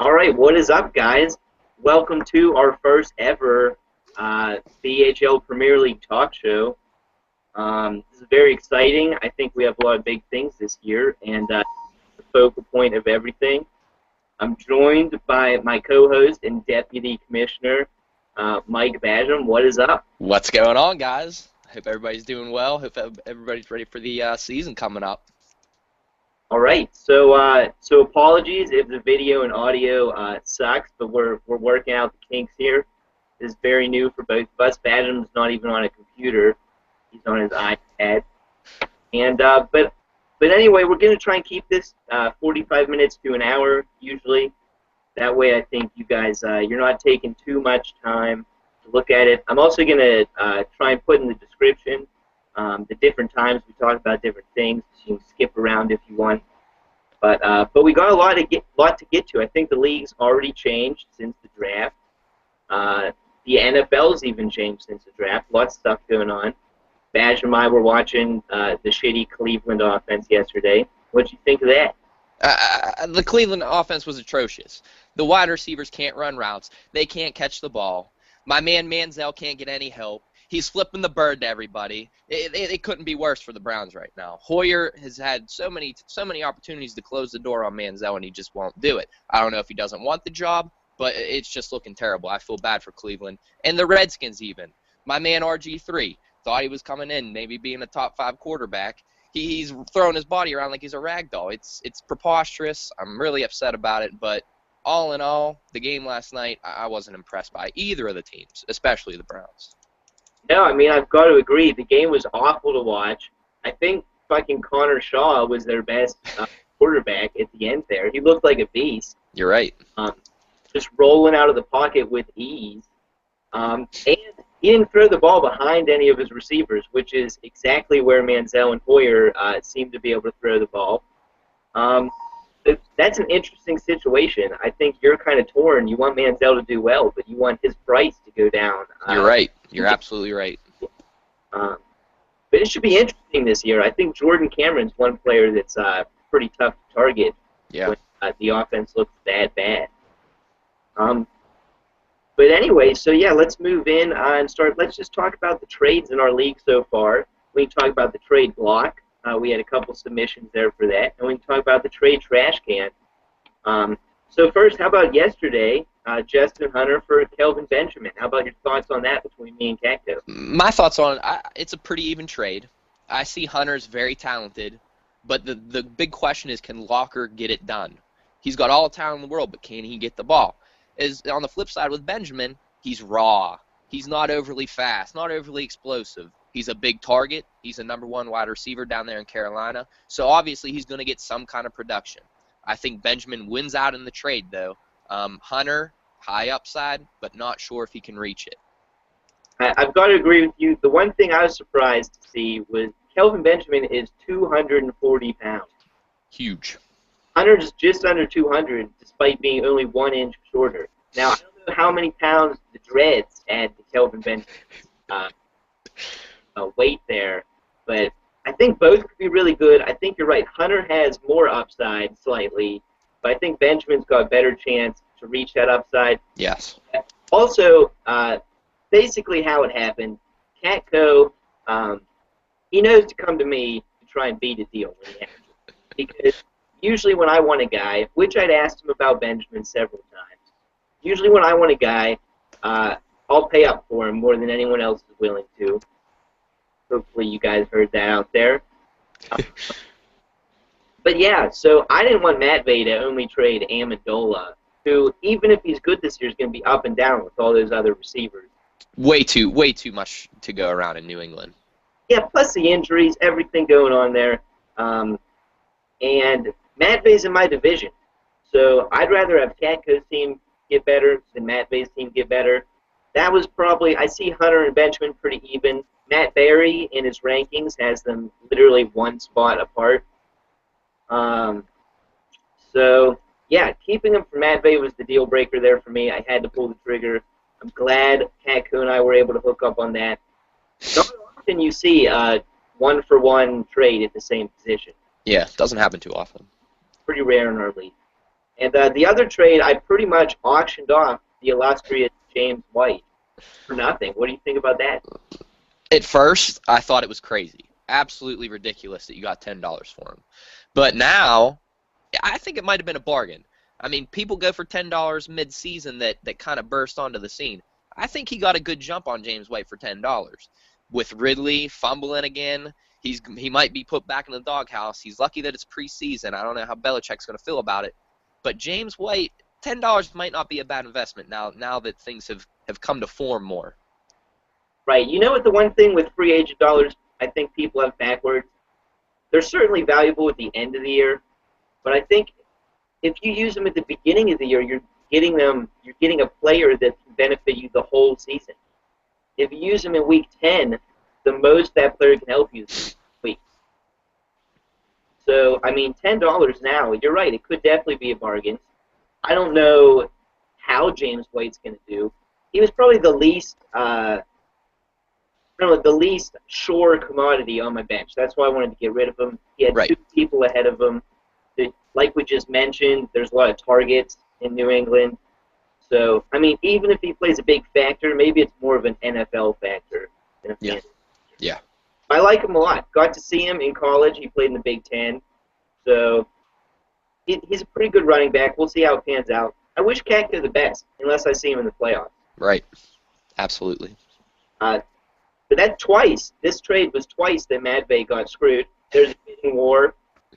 All right, what is up, guys? Welcome to our first ever BHL Premier League talk show. This is very exciting. I think we have a lot of big things this year, and the focal point of everything. I'm joined by my co-host and deputy commissioner, Mike Basham. What is up? What's going on, guys? Hope everybody's doing well. Hope everybody's ready for the season coming up. All right, so apologies if the video and audio sucks, but we're working out the kinks here. This is very new for both of us. Badham's not even on a computer; he's on his iPad. And but anyway, we're gonna try and keep this 45 minutes to an hour usually. That way, I think you guys you're not taking too much time to look at it. I'm also gonna try and put in the description the different times we talk about different things. So you can skip around if you want. But we got a lot to get to. I think the league's already changed since the draft. The NFL's even changed since the draft. Lots of stuff going on. Badge and I were watching the shitty Cleveland offense yesterday. What'd you think of that? The Cleveland offense was atrocious. The wide receivers can't run routes. They can't catch the ball. My man Manziel can't get any help. He's flipping the bird to everybody. It couldn't be worse for the Browns right now. Hoyer has had so many opportunities to close the door on Manziel, and he just won't do it. I don't know if he doesn't want the job, but it's just looking terrible. I feel bad for Cleveland. And the Redskins even. My man RG3 thought he was coming in, maybe being a top 5 quarterback. He's throwing his body around like he's a rag doll. It's preposterous. I'm really upset about it, but all in all, the game last night, I wasn't impressed by either of the teams, especially the Browns. No, I mean, I've got to agree. The game was awful to watch. I think fucking Connor Shaw was their best quarterback at the end there. He looked like a beast. You're right. Just rolling out of the pocket with ease. And he didn't throw the ball behind any of his receivers, which is exactly where Manziel and Hoyer seem to be able to throw the ball. That's an interesting situation. I think you're kind of torn. You want Manziel to do well, but you want his price to go down. You're right. You're absolutely right. But it should be interesting this year. I think Jordan Cameron's one player that's pretty tough to target when the offense looks that bad. But anyway, so yeah, let's move in and start. Let's just talk about the trades in our league so far. We can talk about the trade block. We had a couple submissions there for that. And we can talk about the trade trash can. So first, how about yesterday, Justin Hunter for Kelvin Benjamin? How about your thoughts on that between me and Cacto? My thoughts on it's a pretty even trade. I see Hunter's very talented, but the big question is, can Locker get it done? He's got all the talent in the world, but can he get the ball? On the flip side with Benjamin, he's raw. He's not overly fast, not overly explosive. He's a big target. He's a #1 wide receiver down there in Carolina. So obviously he's going to get some kind of production. I think Benjamin wins out in the trade, though. Hunter, high upside, but not sure if he can reach it. I've got to agree with you. The one thing I was surprised to see was Kelvin Benjamin is 240 pounds. Huge. Hunter's just under 200, despite being only 1 inch shorter. Now, I don't know how many pounds the Dreads add to Kelvin Benjamin's weight there, but I think both could be really good. I think you're right. Hunter has more upside slightly, but I think Benjamin's got a better chance to reach that upside. Yes. Also, basically how it happened, Catco, he knows to come to me to try and beat a deal when he has to. Because usually when I want a guy, which I'd asked him about Benjamin several times, usually when I want a guy, I'll pay up for him more than anyone else is willing to. Hopefully you guys heard that out there. But yeah, so I didn't want Matvey to only trade Amendola, who, even if he's good this year, is going to be up and down with all those other receivers. Way too much to go around in New England. Yeah, plus the injuries, everything going on there. And Matvey's in my division. So I'd rather have Catco's team get better than Matvey's team get better. That was probably, I see Hunter and Benjamin pretty even. Matt Berry in his rankings has them literally 1 spot apart. So, yeah, keeping him from Matvey was the deal breaker there for me. I had to pull the trigger. I'm glad Catco and I were able to hook up on that. Not often you see a 1-for-1 trade at the same position. Yeah, doesn't happen too often. Pretty rare in our league. And the other trade, I pretty much auctioned off the illustrious James White for nothing. What do you think about that? At first, I thought it was crazy. Absolutely ridiculous that you got $10 for him. But now, I think it might have been a bargain. I mean, people go for $10 mid-season that kind of burst onto the scene. I think he got a good jump on James White for $10. With Ridley fumbling again, he might be put back in the doghouse. He's lucky that it's preseason. I don't know how Belichick's going to feel about it. But James White, $10 might not be a bad investment now that things have come to form more. Right. You know what the one thing with free agent dollars I think people have backwards? They're certainly valuable at the end of the year, but I think if you use them at the beginning of the year, you're getting a player that can benefit you the whole season. If you use them in week 10, the most that player can help you is week. So, I mean, $10 now, you're right, it could definitely be a bargain. I don't know how James White's going to do. He was probably the least sure commodity on my bench. That's why I wanted to get rid of him. He had two people ahead of him. Like we just mentioned, there's a lot of targets in New England. So, I mean, even if he plays a big factor, maybe it's more of an NFL factor than a fantasy. Yeah. I like him a lot. Got to see him in college. He played in the Big Ten. So, he's a pretty good running back. We'll see how it pans out. I wish Kakko the best, unless I see him in the playoffs. Right. Absolutely. But this trade was twice that Madvey got screwed. There's a bidding war.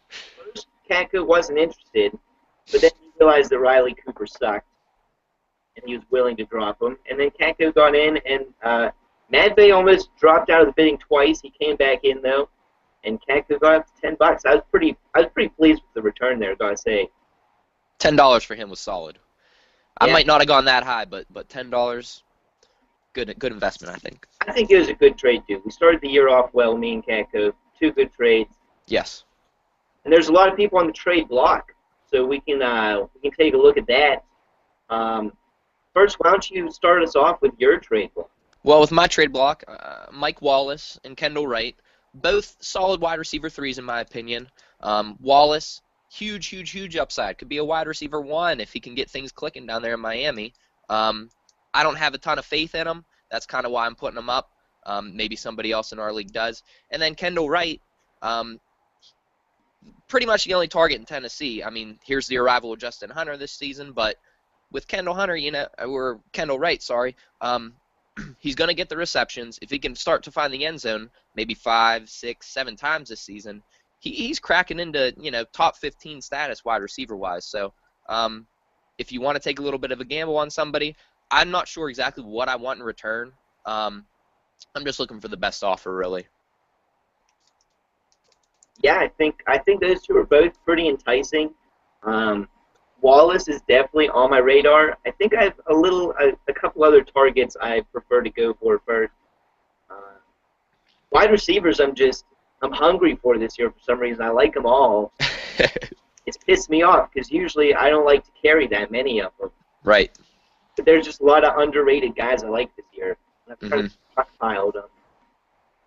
First, Kakko wasn't interested, but then he realized that Riley Cooper sucked, and he was willing to drop him. And then Kakko got in, and Madvey almost dropped out of the bidding twice. He came back in, though, and Kakko got up to $10. I was pretty pleased with the return there, gotta say. $10 for him was solid. Yeah. I might not have gone that high, but $10, good investment, I think. I think it was a good trade, too. We started the year off well, me and Kakko. Two good trades. Yes. And there's a lot of people on the trade block, so we can take a look at that. First, why don't you start us off with your trade block? Well, with my trade block, Mike Wallace and Kendall Wright, both solid wide receiver threes in my opinion. Wallace, huge upside. Could be a wide receiver 1 if he can get things clicking down there in Miami. I don't have a ton of faith in him. That's kind of why I'm putting him up. Maybe somebody else in our league does. And then Kendall Wright, pretty much the only target in Tennessee. I mean, here's the arrival of Justin Hunter this season, but with Kendall Wright, he's going to get the receptions. If he can start to find the end zone, maybe 5, 6, 7 times this season, he's cracking into top 15 status wide receiver wise. So if you want to take a little bit of a gamble on somebody, I'm not sure exactly what I want in return. I'm just looking for the best offer, really. Yeah, I think those two are both pretty enticing. Wallace is definitely on my radar. I think I have a couple other targets I prefer to go for first. Wide receivers, I'm hungry for this year for some reason. I like them all. It's pissed me off because usually I don't like to carry that many of them. Right. But there's just a lot of underrated guys I like this year. I've kind of stockpiled them.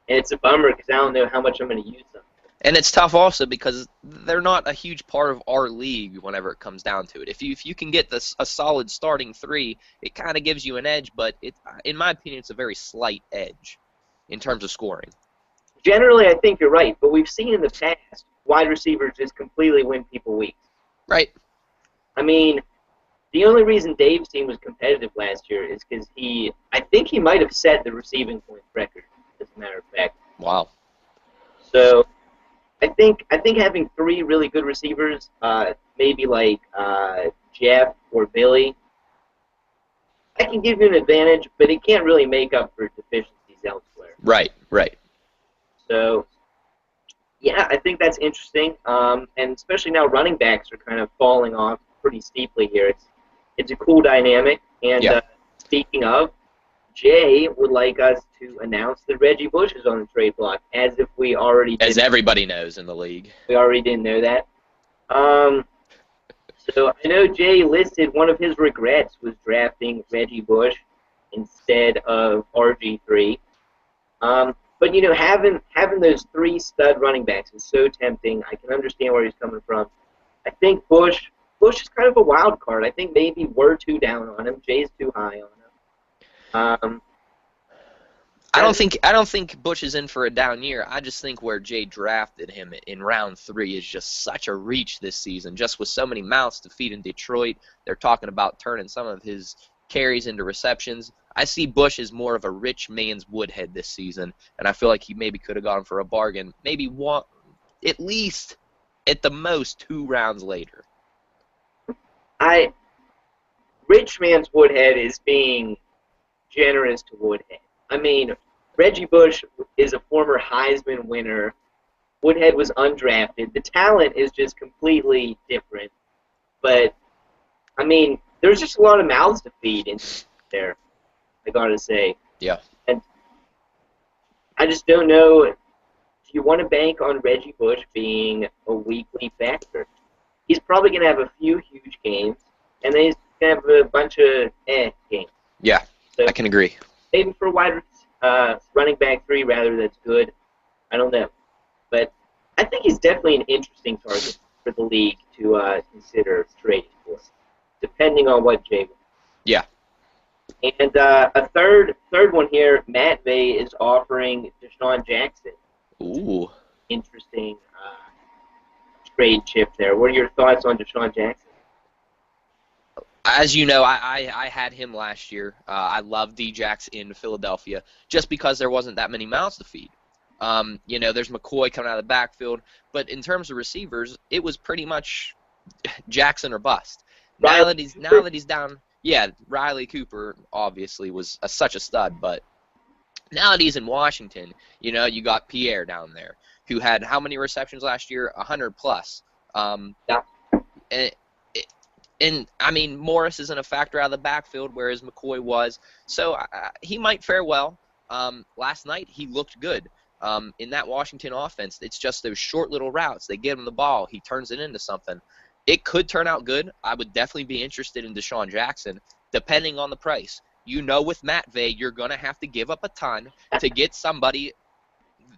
And it's a bummer because I don't know how much I'm going to use them. And it's tough also because they're not a huge part of our league whenever it comes down to it. If you can get a solid starting 3, it kind of gives you an edge, but in my opinion, it's a very slight edge in terms of scoring. Generally, I think you're right, but we've seen in the past wide receivers just completely win people weeks. Right. I mean, the only reason Dave's team was competitive last year is because I think he might have set the receiving point record, as a matter of fact. Wow. So I think having 3 really good receivers, maybe like Jeff or Billy, that can give you an advantage, but it can't really make up for deficiencies elsewhere. Right. So, yeah, I think that's interesting, and especially now running backs are kind of falling off pretty steeply here. It's a cool dynamic, and speaking of, Jay would like us to announce that Reggie Bush is on the trade block, as if we already did. As everybody knows in the league. We already didn't know that. So I know Jay listed one of his regrets was drafting Reggie Bush instead of RG3. But, having those 3 stud running backs is so tempting. I can understand where he's coming from. I think Bush Bush is kind of a wild card. I think maybe we're too down on him. Jay's too high on him. I don't think Bush is in for a down year. I just think where Jay drafted him in round 3 is just such a reach this season. Just with so many mouths to feed in Detroit, they're talking about turning some of his carries into receptions. I see Bush as more of a rich man's Woodhead this season, and I feel like he maybe could have gone for a bargain, maybe one, at least at the most 2 rounds later. Rich man's Woodhead is being generous to Woodhead. I mean, Reggie Bush is a former Heisman winner. Woodhead was undrafted. The talent is just completely different. But, I mean, there's just a lot of mouths to feed in there, I gotta say. Yeah. And I just don't know, do you want to bank on Reggie Bush being a weekly factor? He's probably going to have a few huge games, and then he's going to have a bunch of games. Yeah, so I can agree. Maybe for running back 3 rather, that's good. I don't know. But I think he's definitely an interesting target for the league to consider trading for, depending on what Jay wants. Yeah. And a third one here, Matt Vay is offering Deshaun Jackson. Ooh. Interesting trade chip there. What are your thoughts on Deshaun Jackson? As you know, I had him last year. I love D-Jax in Philadelphia just because there wasn't that many mouths to feed. You know, there's McCoy coming out of the backfield, but in terms of receivers, it was pretty much Jackson or bust. Now that he's down, yeah, Riley Cooper obviously was such a stud, but now that he's in Washington, you know, you got Pierre down there who had how many receptions last year? 100 plus. Yeah. And I mean, Morris isn't a factor out of the backfield, whereas McCoy was. So he might fare well. Last night, he looked good. In that Washington offense, it's just those short little routes. They give him the ball. He turns it into something. It could turn out good. I would definitely be interested in Deshaun Jackson, depending on the price. You know, with Matt Vay, you're going to have to give up a ton to get somebody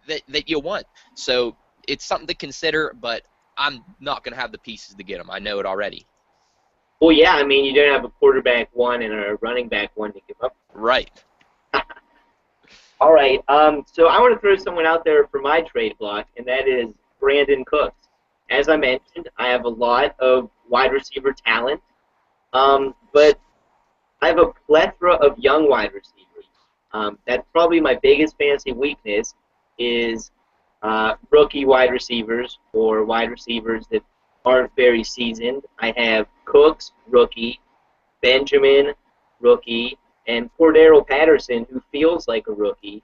that you want. So it's something to consider, but I'm not going to have the pieces to get him. I know it already. Well, yeah, I mean, you don't have a quarterback 1 and a running back 1 to give up. Right. All right, so I want to throw someone out there for my trade block, and that is Brandon Cooks. As I mentioned, I have a lot of wide receiver talent, but I have a plethora of young wide receivers. That's probably my biggest fantasy weakness is rookie wide receivers or wide receivers that aren't very seasoned. I have Cooks, rookie, Benjamin, rookie, and Cordero Patterson, who feels like a rookie.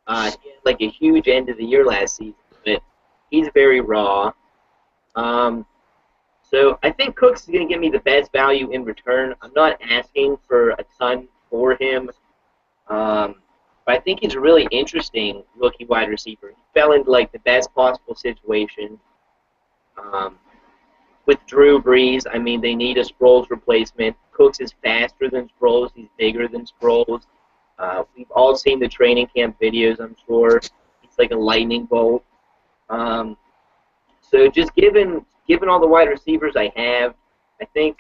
He had like a huge end of the year last season, but he's very raw. So I think Cooks is going to give me the best value in return. I'm not asking for a ton for him, but I think he's a really interesting rookie wide receiver. He fell into like the best possible situation. With Drew Brees, I mean, they need a Sproles replacement. Cooks is faster than Sproles. He's bigger than Sproles. We've all seen the training camp videos, I'm sure. He's like a lightning bolt. So just given all the wide receivers I have, I think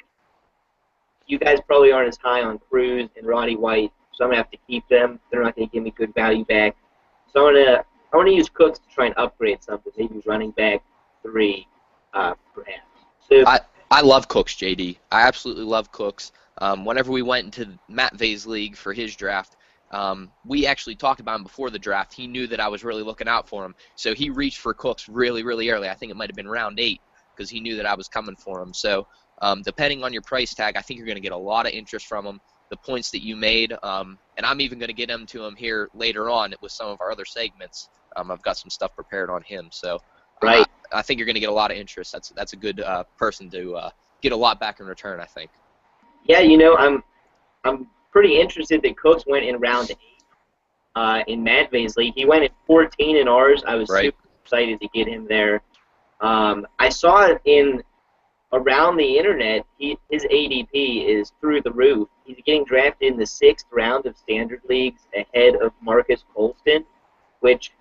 you guys probably aren't as high on Cruz and Roddy White, so I'm going to have to keep them. They're not going to give me good value back. So I want to use Cooks to try and upgrade something, maybe running back 3, perhaps. So, I love Cooks, JD. I absolutely love Cooks. Whenever we went into Matt Vay's league for his draft, we actually talked about him before the draft. He knew that I was really looking out for him, so he reached for Cooks really, really early. I think it might have been round 8 because he knew that I was coming for him. So depending on your price tag, I think you're going to get a lot of interest from him. The points that you made, and I'm even going to get them to him here later on with some of our other segments. I've got some stuff prepared on him, so right. I think you're going to get a lot of interest. That's a good person to get a lot back in return, I think. Yeah, you know, I'm pretty interested that Cooks went in round 8 in Matt Vay's league. He went at 14 in ours. I was super excited to get him there. I saw it around the internet. His ADP is through the roof. He's getting drafted in the 6th round of standard leagues ahead of Marcus Colston, which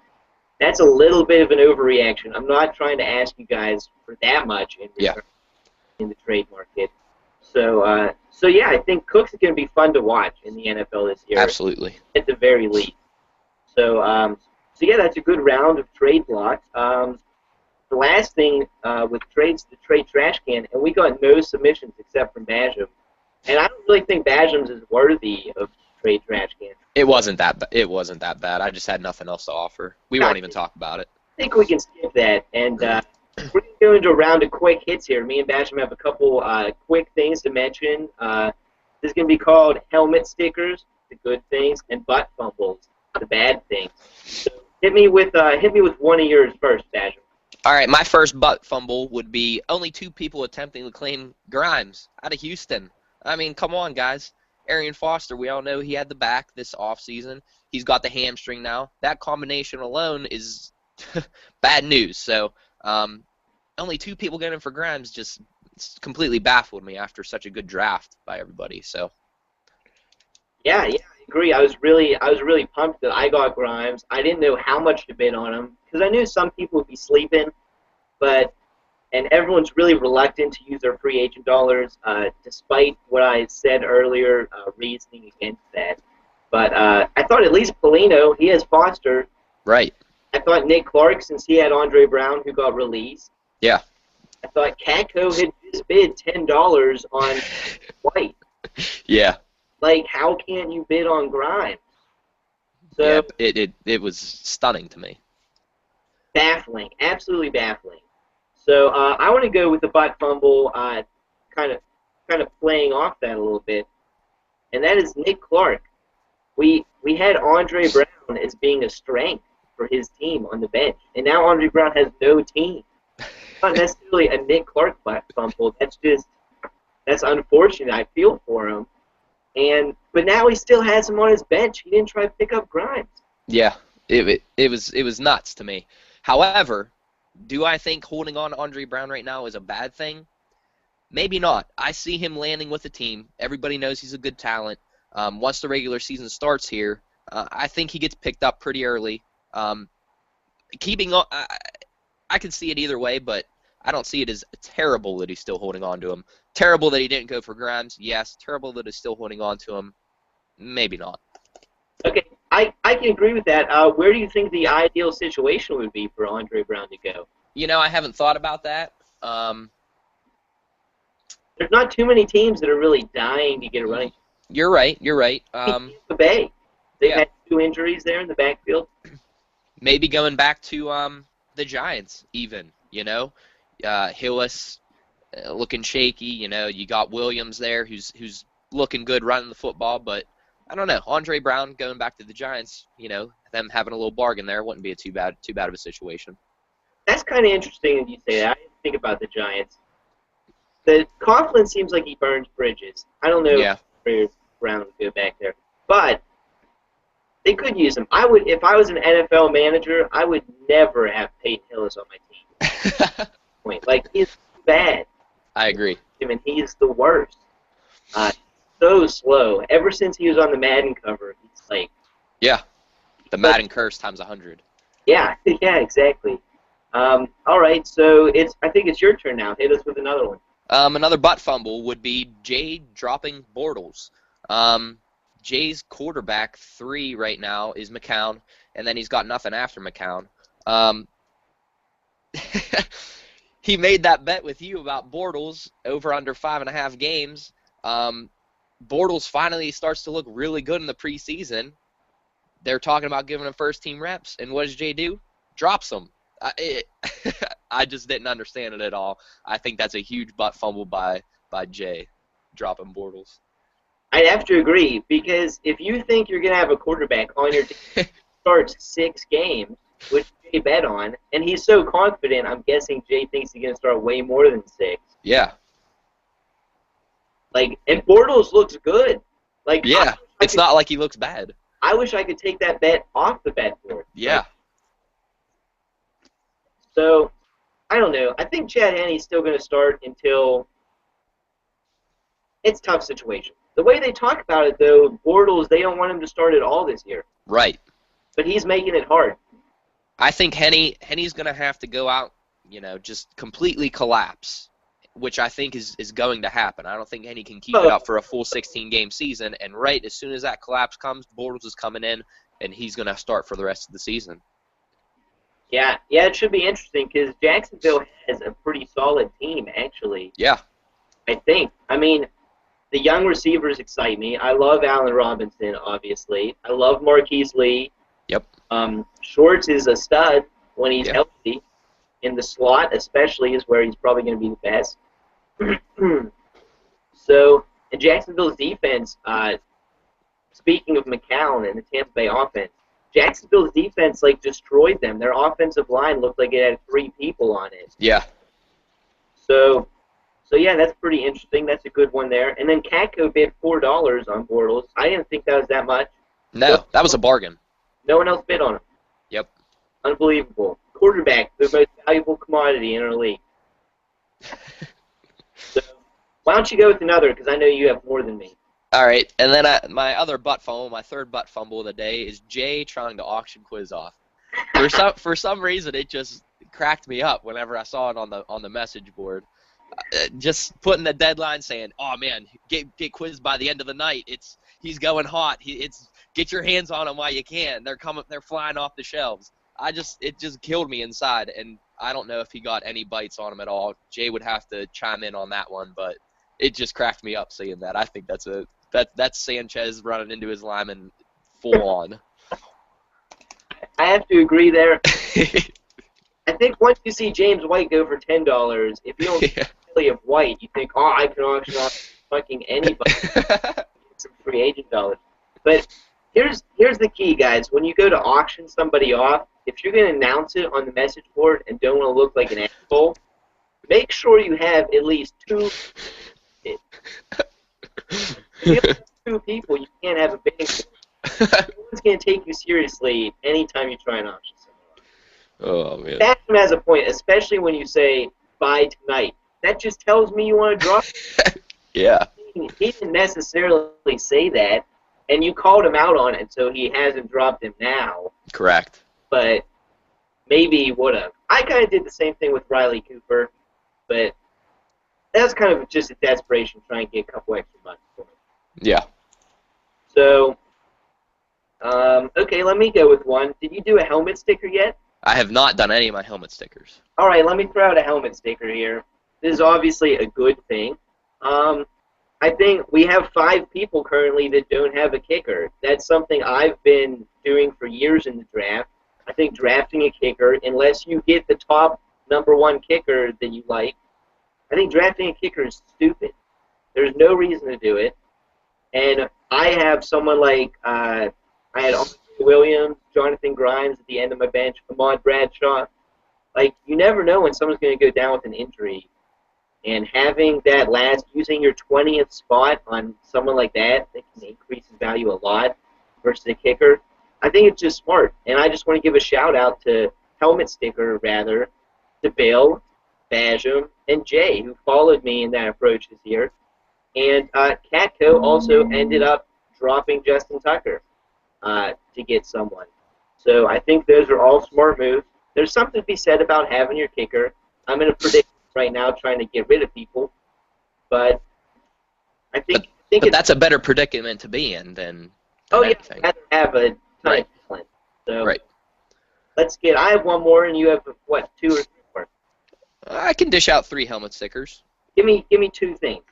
that's a little bit of an overreaction. I'm not trying to ask you guys for that much in return. in the trade market. So yeah, I think Cooks is going to be fun to watch in the NFL this year, Absolutely. at the very least. So yeah, that's a good round of trade blocks. The last thing with trades, the trade trash can, and we got no submissions except from Basham. And I don't really think Bashams is worthy of trade trash can. It wasn't that bad. I just had nothing else to offer. We won't even talk about it. I think we can skip that, and we're going to go into a round of quick hits here. Me and Basham have a couple quick things to mention. This is going to be called helmet stickers, the good things, and butt fumbles, the bad things. So hit me with one of yours first, Basham. All right, my first butt fumble would be only 2 people attempting to claim Grimes out of Houston. I mean, come on, guys. Arian Foster, we all know he had the back this offseason. He's got the hamstring now. That combination alone is bad news. So only 2 people getting for Grimes just completely baffled me after such a good draft by everybody. So Yeah, I agree. I was really pumped that I got Grimes. I didn't know how much to bid on him because I knew some people would be sleeping, and everyone's really reluctant to use their free agent dollars, despite what I said earlier, reasoning against that. But I thought at least Pelino, he has Foster. right. I thought Nick Clark, since he had Andre Brown, who got released. Yeah. I thought Catco had just bid $10 on White. Yeah. Like, how can't you bid on Grimes? So yeah, it was stunning to me. baffling, absolutely baffling. So I want to go with the butt fumble, kind of playing off that a little bit, and that is Nick Clark. We had Andre Brown as being a strength for his team on the bench, and now Andre Brown has no team. Not necessarily a Nick Clark butt fumble. That's unfortunate. I feel for him, but now he still has him on his bench. He didn't try to pick up Grimes. Yeah, it was nuts to me. However, do I think holding on to Andre Brown right now is a bad thing? Maybe not. I see him landing with the team. Everybody knows he's a good talent. Once the regular season starts here, I think he gets picked up pretty early. Keeping on, I can see it either way, but I don't see it as terrible that he's still holding on to him. Terrible that he didn't go for Grimes, yes. Terrible that he's still holding on to him, maybe not. Okay, I can agree with that. Where do you think the ideal situation would be for Andre Brown to go? You know, I haven't thought about that. There's not too many teams that are really dying to get a running. You're right. Tampa Bay. They've yeah. had 2 injuries there in the backfield. Maybe going back to the Giants, even. You know, Hillis looking shaky. You know, you got Williams there, who's looking good running the football, but I don't know. Andre Brown going back to the Giants. You know, them having a little bargain there wouldn't be too bad of a situation. That's kind of interesting that you say that. I didn't think about the Giants. The Coughlin seems like he burns bridges. I don't know if Brown would go back there, but they could use him. I would, if I was an NFL manager, I would never have Peyton Hillis on my team. Like, he's bad. I agree. I mean, he's the worst. So slow. Ever since he was on the Madden cover, he's like... Yeah, the Madden curse times 100. Yeah, exactly. All right, so I think it's your turn now. Hit us with another one. Another butt fumble would be Jay dropping Bortles. Jay's quarterback 3 right now is McCown, and then he's got nothing after McCown. He made that bet with you about Bortles over under 5.5 games. Bortles finally starts to look really good in the preseason. They're talking about giving him first-team reps, and what does Jay do? Drops him. I just didn't understand it at all. I think that's a huge butt fumble by Jay, dropping Bortles. I'd have to agree, because if you think you're going to have a quarterback on your team starts 6 games, which Jay bet on, and he's so confident, I'm guessing Jay thinks he's going to start way more than 6. Yeah. Like, and Bortles looks good. Like, yeah, it's not like he looks bad. I wish I could take that bet off the bet board. Yeah. Like, so, I don't know. I think Chad Henne's still going to start until it's a tough situation. The way they talk about it, though, Bortles, they don't want him to start at all this year. Right. But he's making it hard. I think Henne's going to have to go out, you know, just completely collapse which I think is going to happen. I don't think Henny can keep it up for a full 16-game season. And right as soon as that collapse comes, Bortles is coming in, and he's going to start for the rest of the season. Yeah, it should be interesting because Jacksonville has a pretty solid team, actually. Yeah. I think. I mean, the young receivers excite me. I love Allen Robinson, obviously. I love Marquise Lee. Yep. Schwartz is a stud when he's Yeah. healthy. In the slot, especially, is where he's probably going to be the best. So, in Jacksonville's defense, speaking of McCown and the Tampa Bay offense, Jacksonville's defense destroyed them. Their offensive line looked like it had 3 people on it. Yeah. So yeah, that's pretty interesting. That's a good one there. And then Catco bid $4 on Bortles. I didn't think that was that much. No, that was a bargain. No one else bid on him. Yep. Unbelievable. Quarterback, the most valuable commodity in our league. So, why don't you go with another? Because I know you have more than me. All right, and then my other butt fumble, my third butt fumble of the day is Jay trying to auction Quiz off. For some reason, it just cracked me up whenever I saw it on the message board. Just putting the deadline saying, "Oh man, get Quiz by the end of the night. He's going hot. Get your hands on him while you can. They're flying off the shelves." It just killed me inside, and I don't know if he got any bites on him at all. Jay would have to chime in on that one, but it just cracked me up seeing that. I think that's Sanchez running into his lineman full on. I have to agree there. I think once you see James White go for $10, if you don't really of White, you think, oh, I can auction off fucking anybody. Get some free agent dollars. But here's the key, guys. When you go to auction somebody off, if you're going to announce it on the message board and don't want to look like an asshole, make sure you have at least 2. If you have 2 people, you can't have a bidding war. No one's going to take you seriously anytime you try and auction someone off. Oh man. That has a point, especially when you say buy tonight. That just tells me you want to drop. Yeah. He didn't necessarily say that, and you called him out on it, so he hasn't dropped him now. Correct. But maybe he would have. I kind of did the same thing with Riley Cooper, but that's kind of just a desperation trying to get a couple extra bucks for him. Yeah. So, okay, let me go with one. Did you do a helmet sticker yet? I have not done any of my helmet stickers. All right, let me throw out a helmet sticker here. This is obviously a good thing. I think we have 5 people currently that don't have a kicker. That's something I've been doing for years in the draft. I think drafting a kicker, unless you get the top #1 kicker that you like, I think drafting a kicker is stupid. There's no reason to do it. And I have someone like, I had Andre Williams, Jonathan Grimes at the end of my bench, Ahmad Bradshaw. You never know when someone's going to go down with an injury. And having that using your 20th spot on someone like that can increase his value a lot versus a kicker, I think it's just smart. And I just want to give a shout-out to to Bill, Basham, and Jay, who followed me in that approach this year. And Catco also ended up dropping Justin Tucker to get someone. So I think those are all smart moves. There's something to be said about having your kicker. I'm in a predicament right now trying to get rid of people. But I think But that's a better predicament to be in than anything. I'd rather have a ton of talent. So Right. I have one more, and you have, what, 2 or 3 more? I can dish out 3 helmet stickers. Give me 2 things.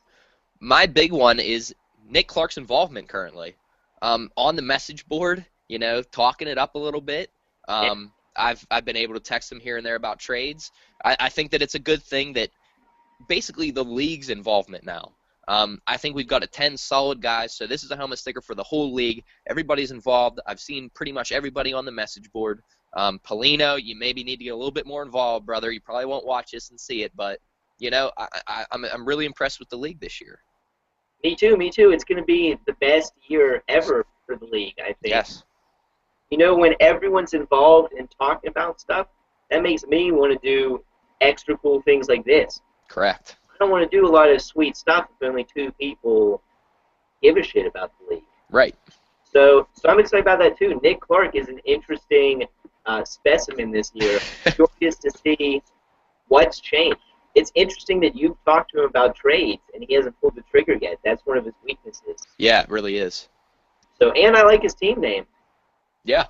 My big one is Nick Clark's involvement currently. On the message board, talking it up a little bit. I've been able to text him here and there about trades. I think that it's a good thing that basically the league's involvement now. I think we've got 10 solid guys, so this is a helmet sticker for the whole league. Everybody's involved. I've seen pretty much everybody on the message board. Pelino, you maybe need to get a little bit more involved, brother. You probably won't watch this and see it, but I'm really impressed with the league this year. Me too. It's going to be the best year ever for the league, I think. Yes. When everyone's involved in talking about stuff, that makes me want to do extra cool things like this. Correct. I don't want to do a lot of sweet stuff if only 2 people give a shit about the league. Right. So I'm excited about that too. Nick Clark is an interesting specimen this year. Curious to see what's changed. it's interesting that you've talked to him about trades, and he hasn't pulled the trigger yet. That's one of his weaknesses. Yeah, it really is. So, and I like his team name. Yeah,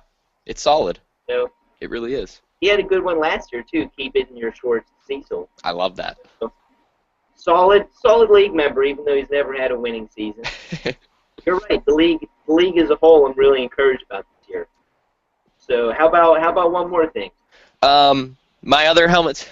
it's solid. So It really is. he had a good one last year too. Keep it in your shorts, Cecil. I love that. So, solid league member, even though he's never had a winning season. You're right. The league as a whole, I'm really encouraged about this year. So how about one more thing? My other helmet,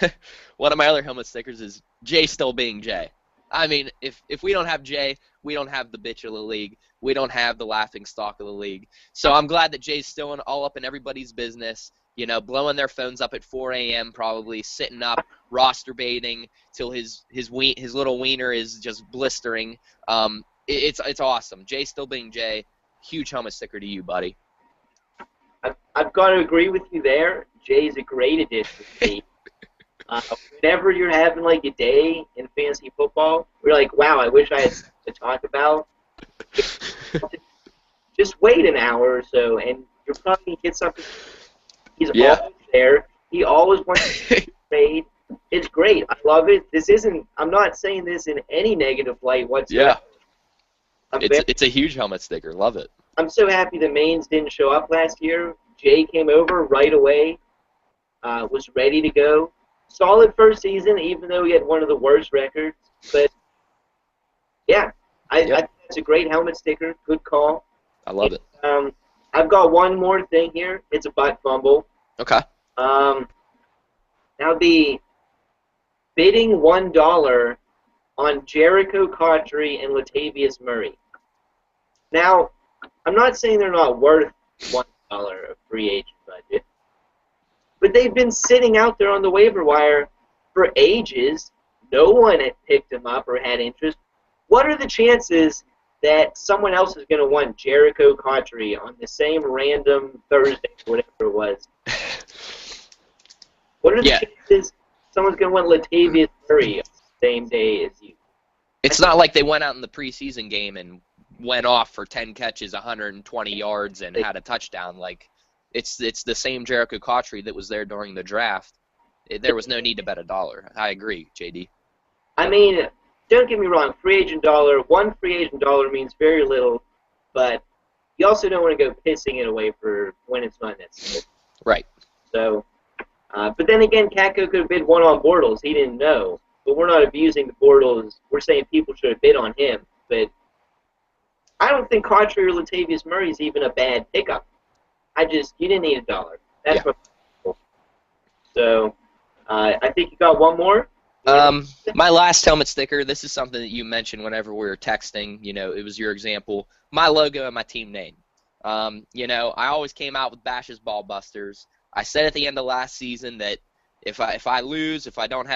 one of my other helmet stickers is Jay still being Jay. I mean, if we don't have Jay, we don't have the bitch of the league. We don't have the laughing stock of the league. So I'm glad that Jay's still all up in everybody's business, you know, blowing their phones up at 4 a.m. probably, sitting up, roster baiting till his little wiener is just blistering. It's awesome. Jay still being Jay. Huge helmet sticker to you, buddy. I've got to agree with you there. Jay's a great addition to me. Whenever you're having like a day in fantasy football, we're like, wow, I wish I had something to talk about. Just wait an hour or so, and you're probably going to get something. He's always there. He always wants to trade. It's great. I love it. I'm not saying this in any negative light whatsoever. Yeah. It's a huge helmet sticker. Love it. I'm so happy the Mains didn't show up last year. Jay came over right away, was ready to go. Solid first season, even though he had one of the worst records. But, yeah, I think that's a great helmet sticker. Good call. I love it. I've got one more thing here. It's a butt fumble. Okay. Now, the bidding $1 on Jericho Cotchery and Latavius Murray. Now, I'm not saying they're not worth $1 of free agent budget, but they've been sitting out there on the waiver wire for ages. No one had picked them up or had interest. What are the chances that someone else is going to want Jericho Cotchery on the same random Thursday, whatever it was? What are the chances someone's going to want Latavius Murray on the same day as you? It's not like they went out in the preseason game and went off for 10 catches, 120 yards, and had a touchdown. Like, it's the same Jericho Cotchery that was there during the draft. There was no need to bet $1. I agree, JD. I mean, don't get me wrong. Free agent dollar, one free agent dollar means very little, but you also don't want to go pissing it away for when it's not necessary. Right. So, but then again, Catco could have bid one on Bortles. He didn't know. But we're not abusing the Bortles. We're saying people should have bid on him. But I don't think Cotchery or Latavius Murray is even a bad pickup. You didn't need $1. That's what. So, I think you got one more. My last helmet sticker, this is something that you mentioned whenever we were texting. You know, it was your example. My logo and my team name. You know, I always came out with Bash's Ball Busters. I said at the end of last season that if I lose, if I don't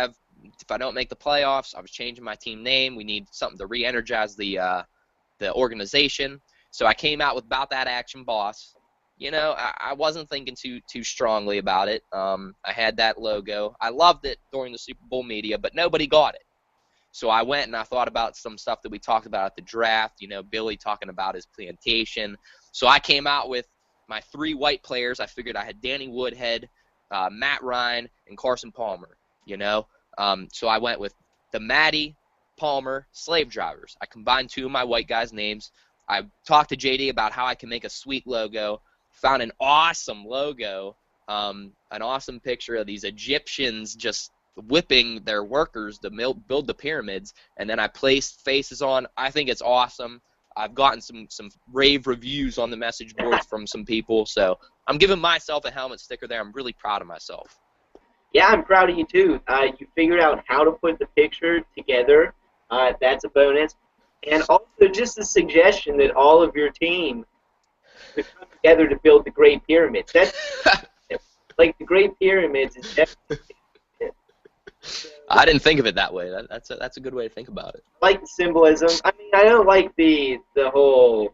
make the playoffs, I was changing my team name. We need something to re-energize the organization. So I came out with About That Action Boss. You know, I wasn't thinking too strongly about it. I had that logo. I loved it during the Super Bowl media, but nobody got it. So I went and I thought about some stuff that we talked about at the draft. You know, Billy talking about his plantation. So I came out with my 3 white players. I figured I had Danny Woodhead, Matt Ryan, and Carson Palmer. You know, so I went with the Matty, Palmer, slave drivers. I combined 2 of my white guys' names. I talked to JD about how I can make a sweet logo. Found an awesome logo, an awesome picture of these Egyptians just whipping their workers to build the pyramids, and then I placed faces on. I think it's awesome. I've gotten some rave reviews on the message boards from some people, so I'm giving myself a helmet sticker there. I'm really proud of myself. Yeah, I'm proud of you too. You figured out how to put the picture together. That's a bonus. And also just a suggestion that all of your team to come together to build the Great Pyramids. That's like the Great Pyramids is definitely. I didn't think of it that way. That's a good way to think about it. I like the symbolism. I mean, I don't like the whole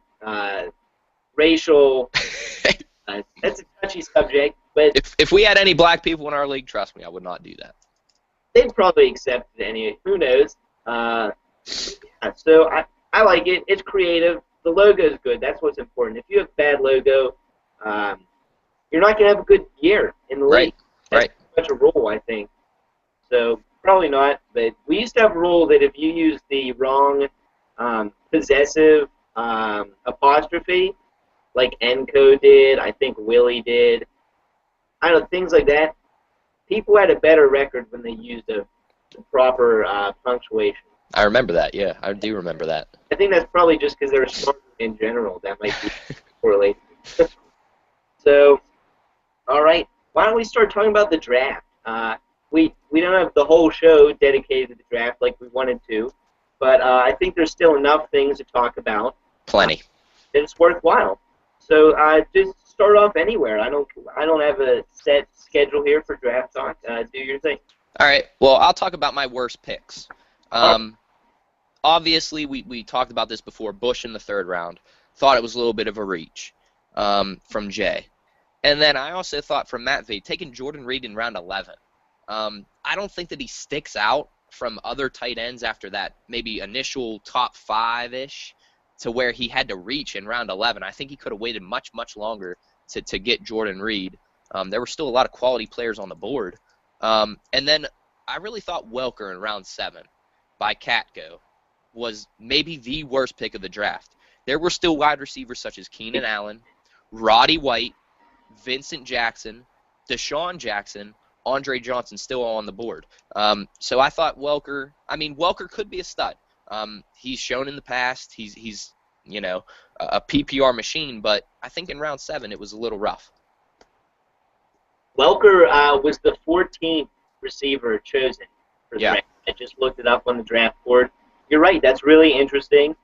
racial. That's a touchy subject, but if we had any black people in our league, trust me, I would not do that. They'd probably accept it anyway. Who knows? Yeah, so I like it. It's creative. The logo is good. That's what's important. If you have a bad logo, you're not going to have a good year in the league. That's Right. pretty much a rule, I think. So probably not, but we used to have a rule that if you use the wrong possessive apostrophe, like Enco did, I think Willie did, I don't know, things like that, people had a better record when they used the proper punctuation. I remember that. Yeah, I do remember that. I think that's probably just because they're smarter in general. That might be correlated. So, all right, why don't we start talking about the draft? We don't have the whole show dedicated to the draft like we wanted to, but I think there's still enough things to talk about. Plenty. That it's worthwhile. So just start off anywhere. I don't have a set schedule here for draft talk. Do your thing. All right. Well, I'll talk about my worst picks. Obviously, we talked about this before. Bush in the 3rd round. Thought it was a little bit of a reach from Jay. And then I also thought from Matt V, taking Jordan Reed in round 11. I don't think that he sticks out from other tight ends after that maybe initial top 5-ish to where he had to reach in round 11. I think he could have waited much, much longer to get Jordan Reed. There were still a lot of quality players on the board. And then I really thought Welker in round 7 by Catgo was maybe the worst pick of the draft. There were still wide receivers such as Keenan Allen, Roddy White, Vincent Jackson, Deshaun Jackson, Andre Johnson still all on the board. So I thought Welker could be a stud. He's shown in the past he's a PPR machine, but I think in round 7 it was a little rough. Welker was the 14th receiver chosen for the draft. I just looked it up on the draft board. You're right. That's really interesting.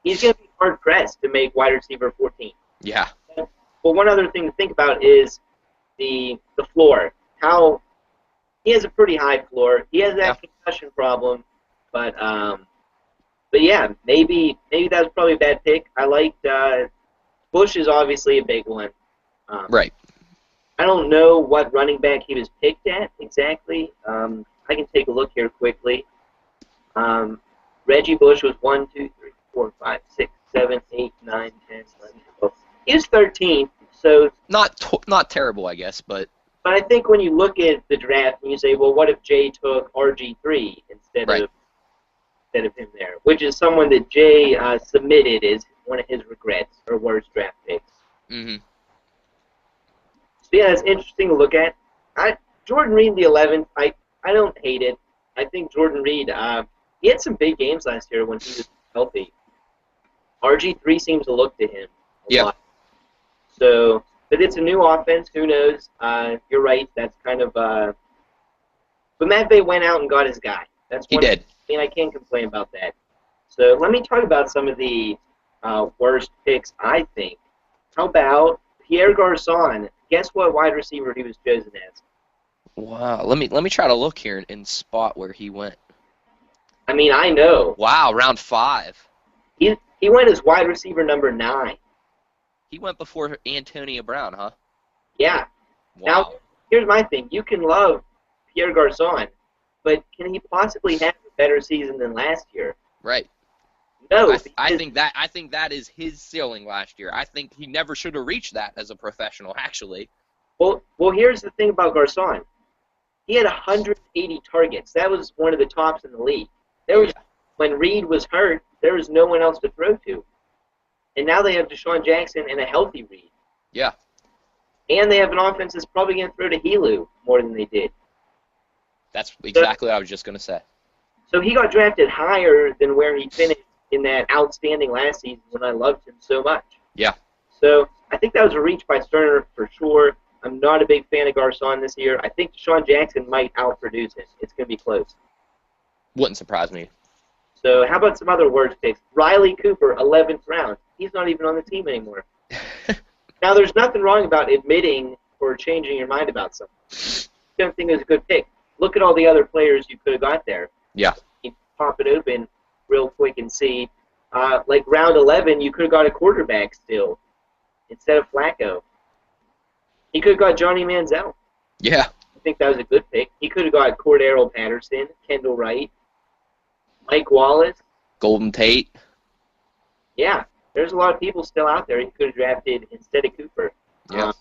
He's going to be hard-pressed to make wide receiver 14. Yeah. Well, one other thing to think about is the floor. How he has a pretty high floor. He has that concussion problem, but yeah, maybe that was probably a bad pick. I liked Bush is obviously a big one. Right. I don't know what running back he was picked at exactly. I can take a look here quickly. Reggie Bush was 1, 2, 3, 4, 5, 6, 7, 8, 9, 10, 11, 12. He was 13th, so not terrible, I guess, but I think when you look at the draft and you say, well, what if Jay took RG3 instead of him there, which is someone that Jay submitted as one of his regrets or worst draft picks. Mm-hmm. So yeah, it's interesting to look at. Jordan Reed, the 11th, I don't hate it. I think Jordan Reed, he had some big games last year when he was healthy. RG3 seems to look to him a lot. So, but it's a new offense. Who knows? You're right. That's kind of. But Matt Bay went out and got his guy. He did. I mean, I can't complain about that. So let me talk about some of the worst picks, I think. How about Pierre Garçon? Guess what wide receiver he was chosen as? Wow. Let me try to look here and spot where he went. I mean, I know. Wow, round 5. He went as wide receiver number 9. He went before Antonio Brown, huh? Yeah. Wow. Now, here's my thing. You can love Pierre Garçon, but can he possibly have a better season than last year? Right. No. I think that is his ceiling last year. I think he never should have reached that as a professional, actually. Well, here's the thing about Garçon. He had 180 targets. That was one of the tops in the league. When Reed was hurt, there was no one else to throw to. And now they have Deshaun Jackson and a healthy Reed. Yeah. And they have an offense that's probably going to throw to Helu more than they did. That's exactly what I was just going to say. So he got drafted higher than where he finished in that outstanding last season when I loved him so much. Yeah. So I think that was a reach by Sterner for sure. I'm not a big fan of Garçon this year. I think Deshaun Jackson might outproduce him. It's going to be close. Wouldn't surprise me. So how about some other worst picks? Riley Cooper, 11th round. He's not even on the team anymore. Now, there's nothing wrong about admitting or changing your mind about something. I don't think it was a good pick. Look at all the other players you could have got there. Yeah. You pop it open real quick and see. Like round 11, you could have got a quarterback still instead of Flacco. He could have got Johnny Manziel. Yeah. I think that was a good pick. He could have got Cordero Patterson, Kendall Wright, Mike Wallace. Golden Tate. Yeah. There's a lot of people still out there he could have drafted instead of Cooper. Yeah.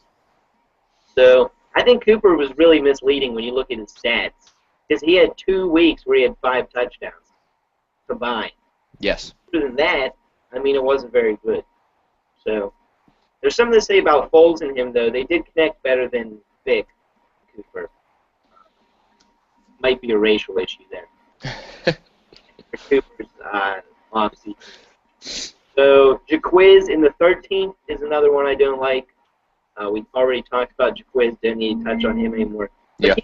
So I think Cooper was really misleading when you look at his stats. Because he had 2 weeks where he had 5 touchdowns combined. Yes. Other than that, I mean, it wasn't very good. So there's something to say about Foles and him, though. They did connect better than Vic Cooper. Might be a racial issue there. Cooper's off-season. So Jaquiz in the 13th is another one I don't like. We already talked about Jaquiz. Don't need to touch on him anymore. But Yeah.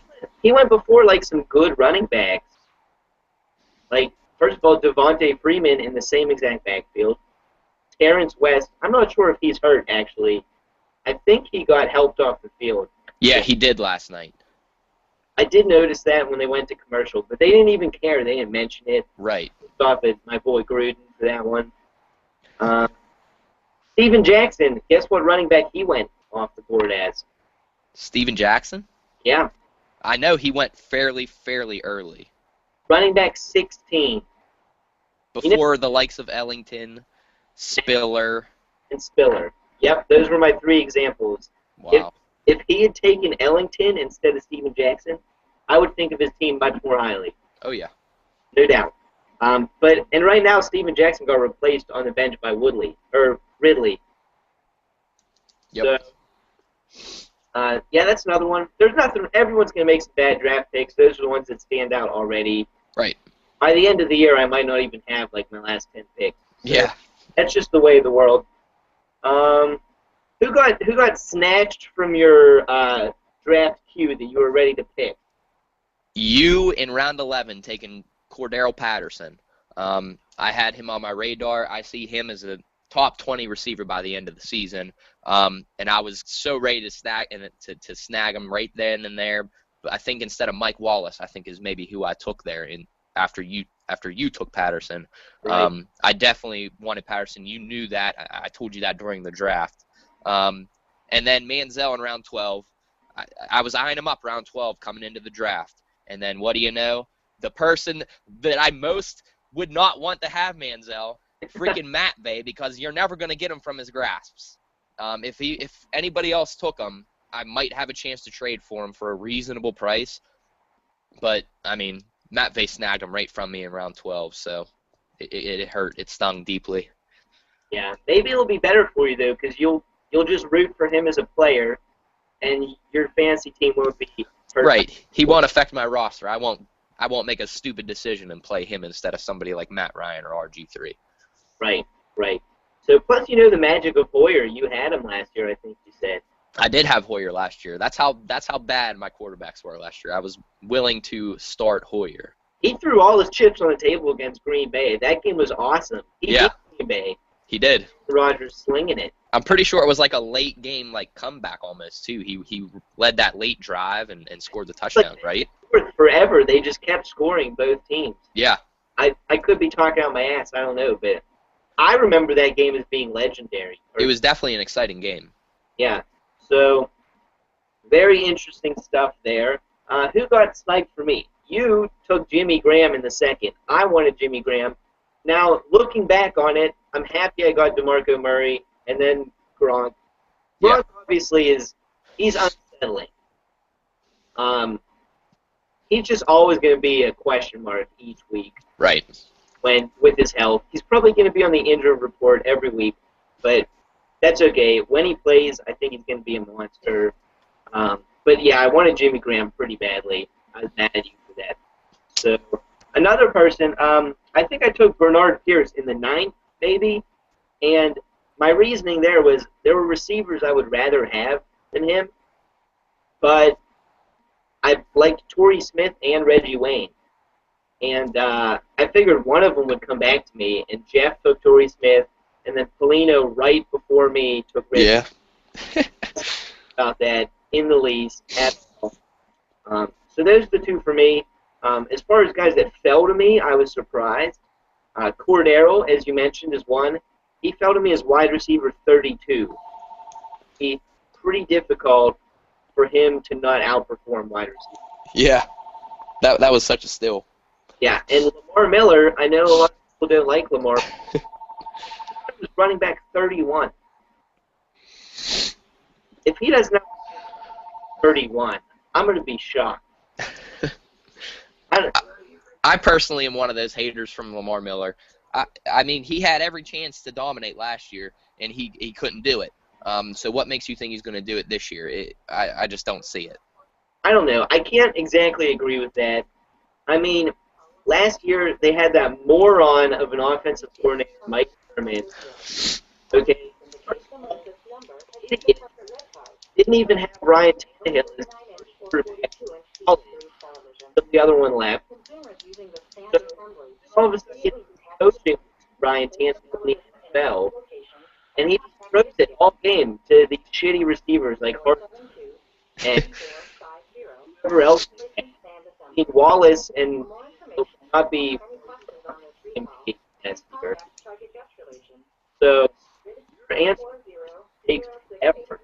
he went before like some good running backs. Like, first of all, Devontae Freeman in the same exact backfield. Terrence West, I'm not sure if he's hurt, actually. I think he got helped off the field. Yeah, he did last night. I did notice that when they went to commercial, but they didn't even care. They didn't mention it. Right. Off at my boy Gruden for that one. Steven Jackson, guess what running back he went off the board as? Steven Jackson? Yeah. I know he went fairly early. Running back 16. Before the likes of Ellington, Spiller. And Spiller. Yep, those were my 3 examples. Wow. If he had taken Ellington instead of Steven Jackson, I would think of his team much more highly. Oh, yeah. No doubt. But right now, Steven Jackson got replaced on the bench by Ridley. Yep. So, yeah, that's another one. There's nothing. Everyone's going to make some bad draft picks. Those are the ones that stand out already. Right. By the end of the year, I might not even have like my last 10 picks. So Yeah. that's just the way of the world. Who got snatched from your draft queue that you were ready to pick? You in round 11 taking Cordero Patterson. I had him on my radar. I see him as a top 20 receiver by the end of the season. And I was so ready to snag him right then and there. But I think instead of Mike Wallace, I think is maybe who I took there after you took Patterson. Right. I definitely wanted Patterson. You knew that. I told you that during the draft. And then Manziel in round 12. I was eyeing him up round 12 coming into the draft. And then what do you know? The person that I most would not want to have Manziel, freaking Matt Bay, because you're never going to get him from his grasps. If anybody else took him, I might have a chance to trade for him for a reasonable price. But, I mean, Matt Bay snagged him right from me in round 12, so it hurt. It stung deeply. Yeah, maybe it'll be better for you, though, because you'll just root for him as a player, and your fantasy team won't be hurt. Right. He won't affect my roster. I won't make a stupid decision and play him instead of somebody like Matt Ryan or RG3. Right. So, plus, you know the magic of Hoyer. You had him last year, I think you said. I did have Hoyer last year. That's how bad my quarterbacks were last year. I was willing to start Hoyer. He threw all his chips on the table against Green Bay. That game was awesome. He beat Green Bay. He did. Rodgers slinging it. I'm pretty sure it was like a late game comeback almost too. He led that late drive and scored the touchdown, right? Forever, they just kept scoring, both teams. Yeah. I could be talking out my ass. I don't know, but I remember that game as being legendary. It was definitely an exciting game. Yeah. So, very interesting stuff there. Who got sniped for me? You took Jimmy Graham in the second. I wanted Jimmy Graham. Now, looking back on it, I'm happy I got DeMarco Murray and then Gronk. Gronk obviously he's unsettling. He's just always going to be a question mark each week. Right. With his health. He's probably going to be on the injury report every week, but that's okay. When he plays, I think he's going to be a monster. But yeah, I wanted Jimmy Graham pretty badly. I was mad at you for that. So another person, I think I took Bernard Pierce in the 9th, maybe, and my reasoning there was there were receivers I would rather have than him, but I liked Torrey Smith and Reggie Wayne. And I figured one of them would come back to me, and Jeff took Torrey Smith, and then Pelino right before me took Reggie. Yeah. About that in the least at all. So those are the 2 for me. As far as guys that fell to me, I was surprised. Cordero, as you mentioned, is one. He fell to me as wide receiver 32. It's pretty difficult for him to not outperform wide receiver. Yeah. That was such a steal. Yeah, and Lamar Miller, I know a lot of people don't like Lamar. He was running back 31. If he does not 31, I'm going to be shocked. I personally am one of those haters from Lamar Miller. I mean, he had every chance to dominate last year, and he couldn't do it. So what makes you think he's going to do it this year? I just don't see it. I don't know. I can't exactly agree with that. I mean, last year they had that moron of an offensive coordinator, Mike Sherman. Okay, idiot. Didn't even have Ryan Tannehill as quarterback. So the other one left. So all of a sudden, he's coaching Ryan Tannehill in the NFL, and he just throws it all game to these shitty receivers like Hart and whoever else. I mean, Wallace and will not be next year. So your answer takes forever.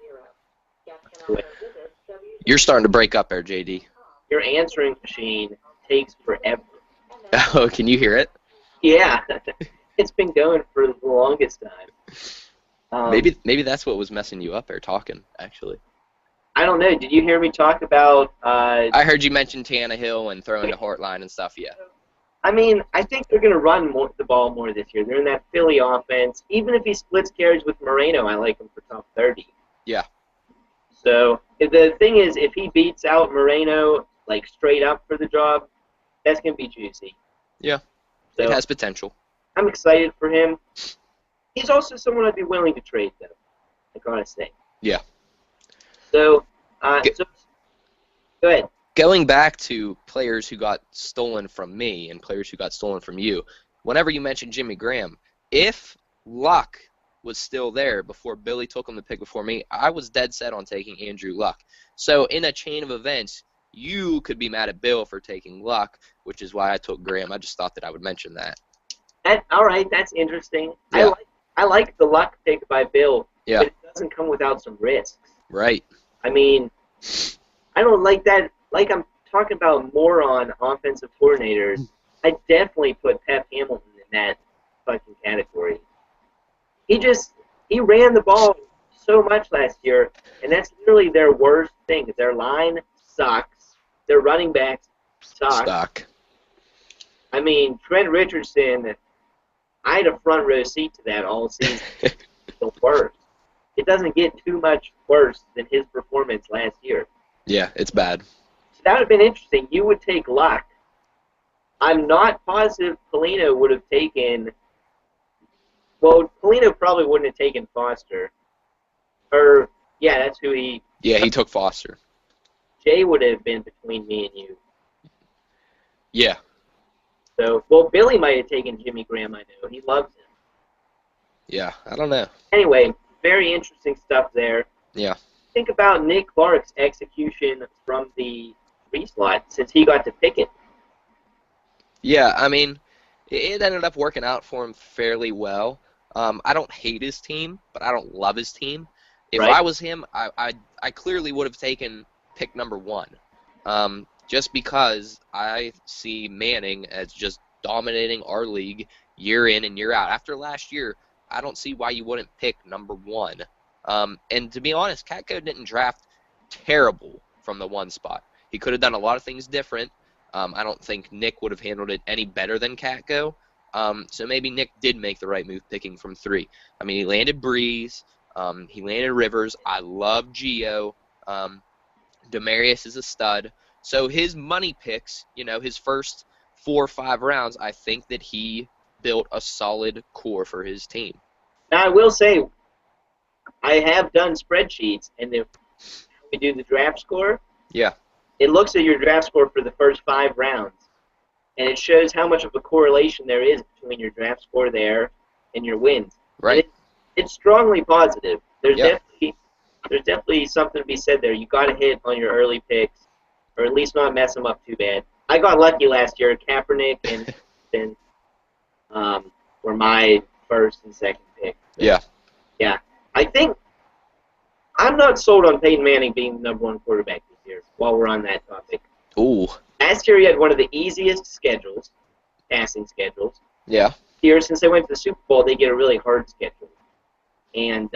You're starting to break up there, JD. Your answering machine takes forever. Oh, can you hear it? Yeah, it's been going for the longest time. Maybe that's what was messing you up there talking, actually. I don't know. Did you hear me talk about... I heard you mention Tannehill and throwing the Hortline and stuff, yeah. I mean, I think they're going to run the ball more this year. They're in that Philly offense. Even if he splits carries with Moreno, I like him for top 30. Yeah. So the thing is, if he beats out Moreno, like, straight up for the job, that's going to be juicy. Yeah. So, it has potential. I'm excited for him. He's also someone I'd be willing to trade, though. I gotta say. Yeah. So, go ahead. Going back to players who got stolen from me and players who got stolen from you, whenever you mentioned Jimmy Graham, if Luck was still there before Billy took him the pick before me, I was dead set on taking Andrew Luck. So in a chain of events, you could be mad at Bill for taking Luck, which is why I took Graham. I just thought that I would mention that. All right, that's interesting. Yeah. I like the Luck pick by Bill, yeah. but it doesn't come without some risks. Right. I mean, I don't like that. Like I'm talking about moron offensive coordinators, I definitely put Pep Hamilton in that fucking category. He ran the ball so much last year, and that's literally their worst thing. Their line sucks. Their running backs suck. I mean, Trent Richardson, I had a front row seat to that all season. The worst. It doesn't get too much worse than his performance last year. Yeah, it's bad. So that would have been interesting. You would take Luck. I'm not positive Pelino would have taken... Well, Pelino probably wouldn't have taken Foster. Or, yeah, that's who he... Yeah, he took Foster. Jay would have been between me and you. Yeah. So, well, Billy might have taken Jimmy Graham, I know. He loves him. Yeah, I don't know. Anyway, very interesting stuff there. Yeah. Think about Nick Clark's execution from the 3 slot since he got to pick it. Yeah, I mean, it ended up working out for him fairly well. I don't hate his team, but I don't love his team. If I was him, I clearly would have taken pick number 1. Just because I see Manning as just dominating our league year in and year out. After last year, I don't see why you wouldn't pick number 1. And to be honest, Catco didn't draft terrible from the 1 spot. He could have done a lot of things different. I don't think Nick would have handled it any better than Catco. So maybe Nick did make the right move picking from 3. I mean, he landed Breeze. He landed Rivers. I love Gio. Demarius is a stud. So his money picks, his first 4 or 5 rounds, I think that he built a solid core for his team. Now, I will say, I have done spreadsheets, and if we do the draft score, yeah, it looks at your draft score for the first 5 rounds, and it shows how much of a correlation there is between your draft score there and your wins. Right. It's strongly positive. There's definitely something to be said there. You got to hit on your early picks, or at least not mess them up too bad. I got lucky last year. Kaepernick and were my first and second pick. So, yeah. Yeah. I think I'm not sold on Peyton Manning being the number 1 quarterback this year, while we're on that topic. Ooh. Last year he had one of the easiest schedules, passing schedules. Yeah. This year, since they went to the Super Bowl, they get a really hard schedule. And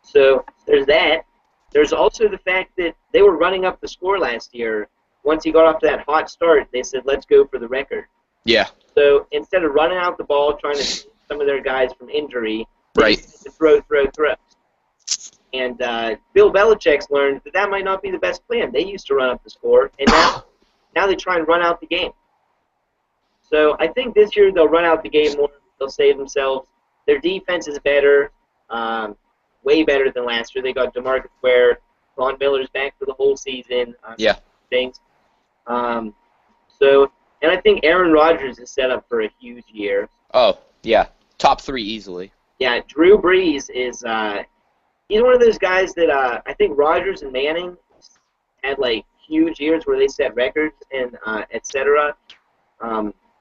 so there's that. There's also the fact that they were running up the score last year once he got off to that hot start, they said, let's go for the record. Yeah. So instead of running out the ball, trying to save some of their guys from injury, they Right. just had to throw. And Bill Belichick's learned that might not be the best plan. They used to run up the score, and now they try and run out the game. So I think this year they'll run out the game more. They'll save themselves. Their defense is better, way better than last year. They got DeMarcus Ware. Von Miller's back for the whole season. Yeah. Things. And I think Aaron Rodgers is set up for a huge year. Oh, yeah. Top 3 easily. Yeah, Drew Brees is he's one of those guys that I think Rodgers and Manning had like huge years where they set records and etc.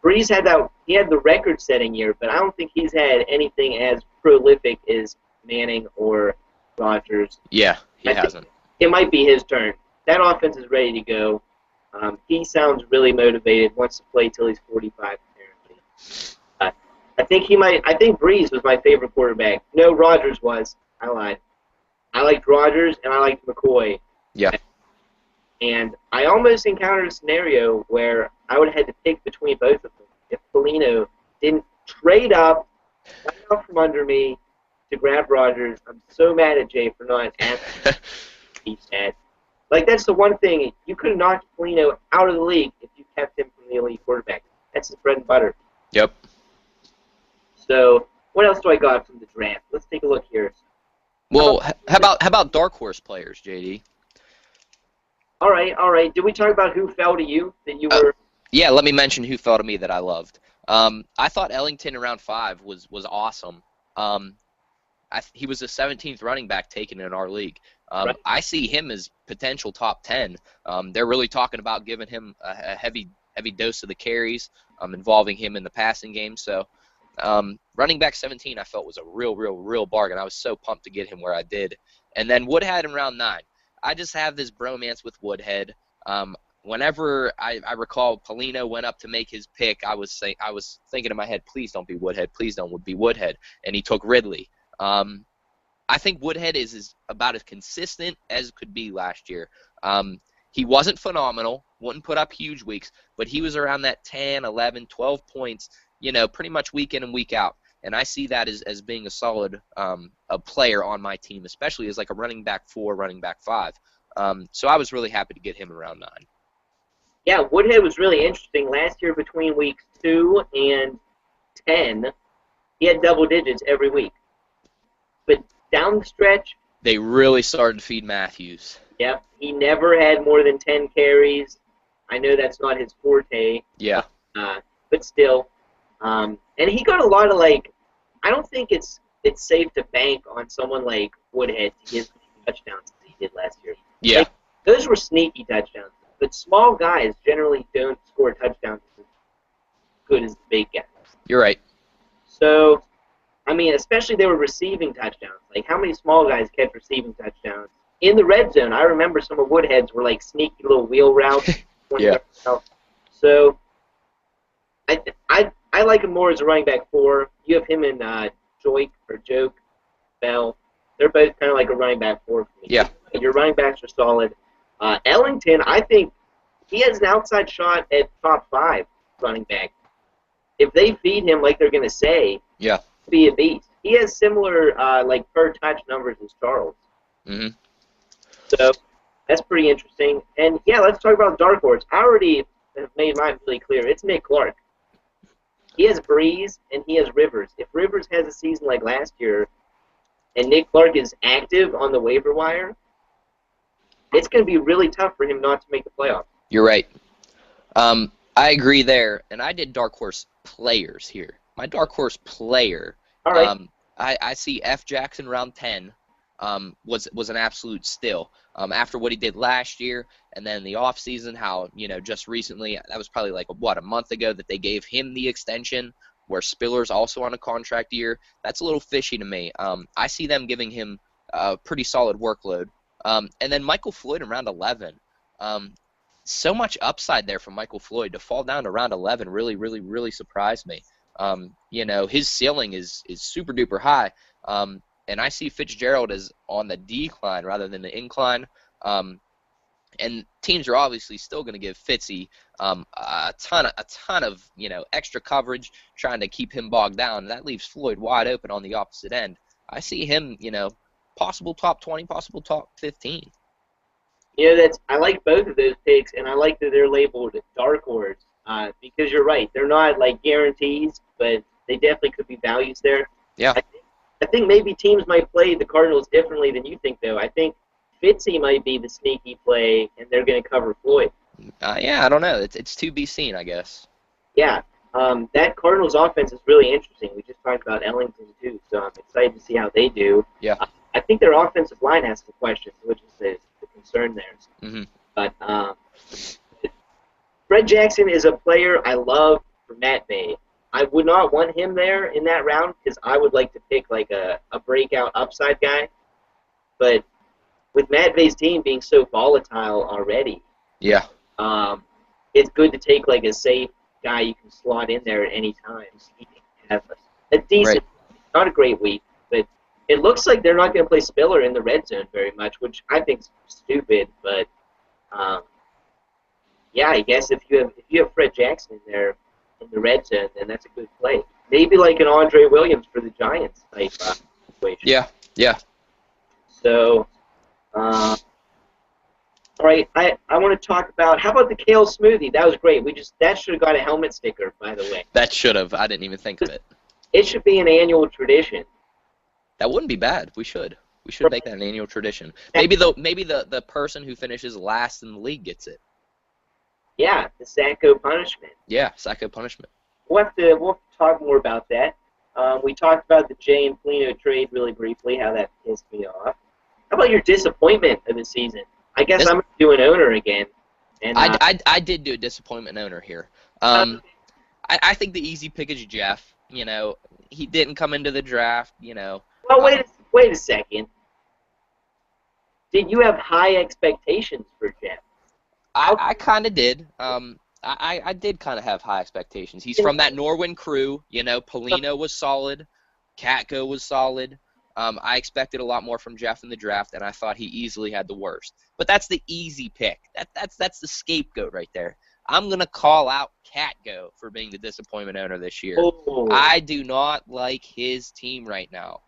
Brees had the record-setting year, but I don't think he's had anything as prolific as Manning or Rodgers. Yeah, he hasn't. It might be his turn. That offense is ready to go. He sounds really motivated. Wants to play till he's 45. Apparently, I think Brees was my favorite quarterback. No, Rodgers was. I lied. I liked Rodgers and I liked McCoy. Yeah. And I almost encountered a scenario where I would have had to pick between both of them if Pelino didn't trade up, got out from under me to grab Rodgers. I'm so mad at Jay for not asking. He said, like, that's the one thing. You could have knocked Pelino out of the league if you kept him from the elite quarterback. That's his bread and butter. Yep. So what else do I got from the draft? Let's take a look here. Well, how about dark horse players, JD? All right. Did we talk about who fell to you that you were? Yeah, let me mention who fell to me that I loved. I thought Ellington in round 5 was awesome. He was the 17th running back taken in our league. Right. I see him as potential top 10. They're really talking about giving him a heavy dose of the carries, involving him in the passing game. So running back 17 I felt was a real bargain. I was so pumped to get him where I did. And then Woodhead in round 9. I just have this bromance with Woodhead. Whenever I recall Pelino went up to make his pick, I was thinking in my head, please don't be Woodhead, please don't be Woodhead, and he took Ridley. I think Woodhead is about as consistent as could be last year. He wasn't phenomenal, wouldn't put up huge weeks, but he was around that 10, 11, 12 points, pretty much week in and week out. And I see that as being a solid a player on my team, especially as like a running back 4, running back 5. So I was really happy to get him around 9. Yeah, Woodhead was really interesting. Last year between weeks 2 and 10, he had double digits every week. But down the stretch, they really started to feed Matthews. Yep, he never had more than 10 carries. I know that's not his forte. Yeah. But still. And he got a lot of, I don't think it's safe to bank on someone like Woodhead to get touchdowns as he did last year. Yeah. Those were sneaky touchdowns. But small guys generally don't score touchdowns as good as the big guys. You're right. So, I mean, especially they were receiving touchdowns. Like, how many small guys catch receiving touchdowns? In the red zone, I remember some of Woodhead's were like sneaky little wheel routes. Yeah. So, I like him more as a running back 4. You have him and Joke Bell. They're both kind of like a running back 4 for me. Yeah. Your running backs are solid. Ellington, I think he has an outside shot at top 5 running back. If they feed him like they're going to say, yeah, he'll be a beast. He has similar per touch numbers as Charles. Mm-hmm. So that's pretty interesting. And yeah, let's talk about dark horse. I already have made mine really clear. It's Nick Clark. He has Breeze and he has Rivers. If Rivers has a season like last year, and Nick Clark is active on the waiver wire, it's going to be really tough for him not to make the playoffs. You're right. I agree there, and I did dark horse players here. My dark horse player, all right. I see F. Jackson round 10 was an absolute steal. After what he did last year, and then the offseason, how, just recently, that was probably a month ago that they gave him the extension, where Spiller's also on a contract year. That's a little fishy to me. I see them giving him a pretty solid workload. And then Michael Floyd in round 11. So much upside there from Michael Floyd. To fall down to round 11 really surprised me. His ceiling is super duper high. And I see Fitzgerald as on the decline rather than the incline. And And teams are obviously still going to give Fitzy a ton of extra coverage, trying to keep him bogged down. That leaves Floyd wide open on the opposite end. I see him, possible top 20, possible top 15. I like both of those picks, and I like that they're labeled dark horse because you're right. They're not like guarantees, but they definitely could be values there. Yeah. I think maybe teams might play the Cardinals differently than you think, though. I think Fitzy might be the sneaky play, and they're going to cover Floyd. Yeah, I don't know. It's to be seen, I guess. Yeah, that Cardinals offense is really interesting. We just talked about Ellington, too, so I'm excited to see how they do. Yeah. I think their offensive line has some questions, which is the concern there. Mm-hmm. But Fred Jackson is a player I love for Matt Bay. I would not want him there in that round because I would like to pick like a breakout upside guy. But with Matt Bay's team being so volatile already, yeah, it's good to take like a safe guy you can slot in there at any time. So he can have a decent, not a great week, but it looks like they're not going to play Spiller in the red zone very much, which I think is stupid. But yeah, I guess if you have Fred Jackson in there in the red zone, then that's a good play. Maybe like an Andre Williams for the Giants type situation. Yeah. So, all right, I want to talk about, how about the kale smoothie? That was great. That should have got a helmet sticker, by the way. That should have. I didn't even think of it. It should be an annual tradition. That wouldn't be bad. We should make that an annual tradition. Maybe the person who finishes last in the league gets it. Yeah, the Sacco punishment. Yeah, Sacco punishment. We'll have to talk more about that. We talked about the Jay and Pelino trade really briefly, how that pissed me off. How about your disappointment of the season? I guess I'm going to do an owner again. And I did do a disappointment owner here. I think the easy pick is Jeff. He didn't come into the draft. Well, wait a second. Did you have high expectations for Jeff? I kind of did. I did kind of have high expectations. He's from that Norwin crew. Pelino was solid. Katko was solid. I expected a lot more from Jeff in the draft, and I thought he easily had the worst. But that's the easy pick. That's the scapegoat right there. I'm going to call out Katko for being the disappointment owner this year. Oh. I do not like his team right now.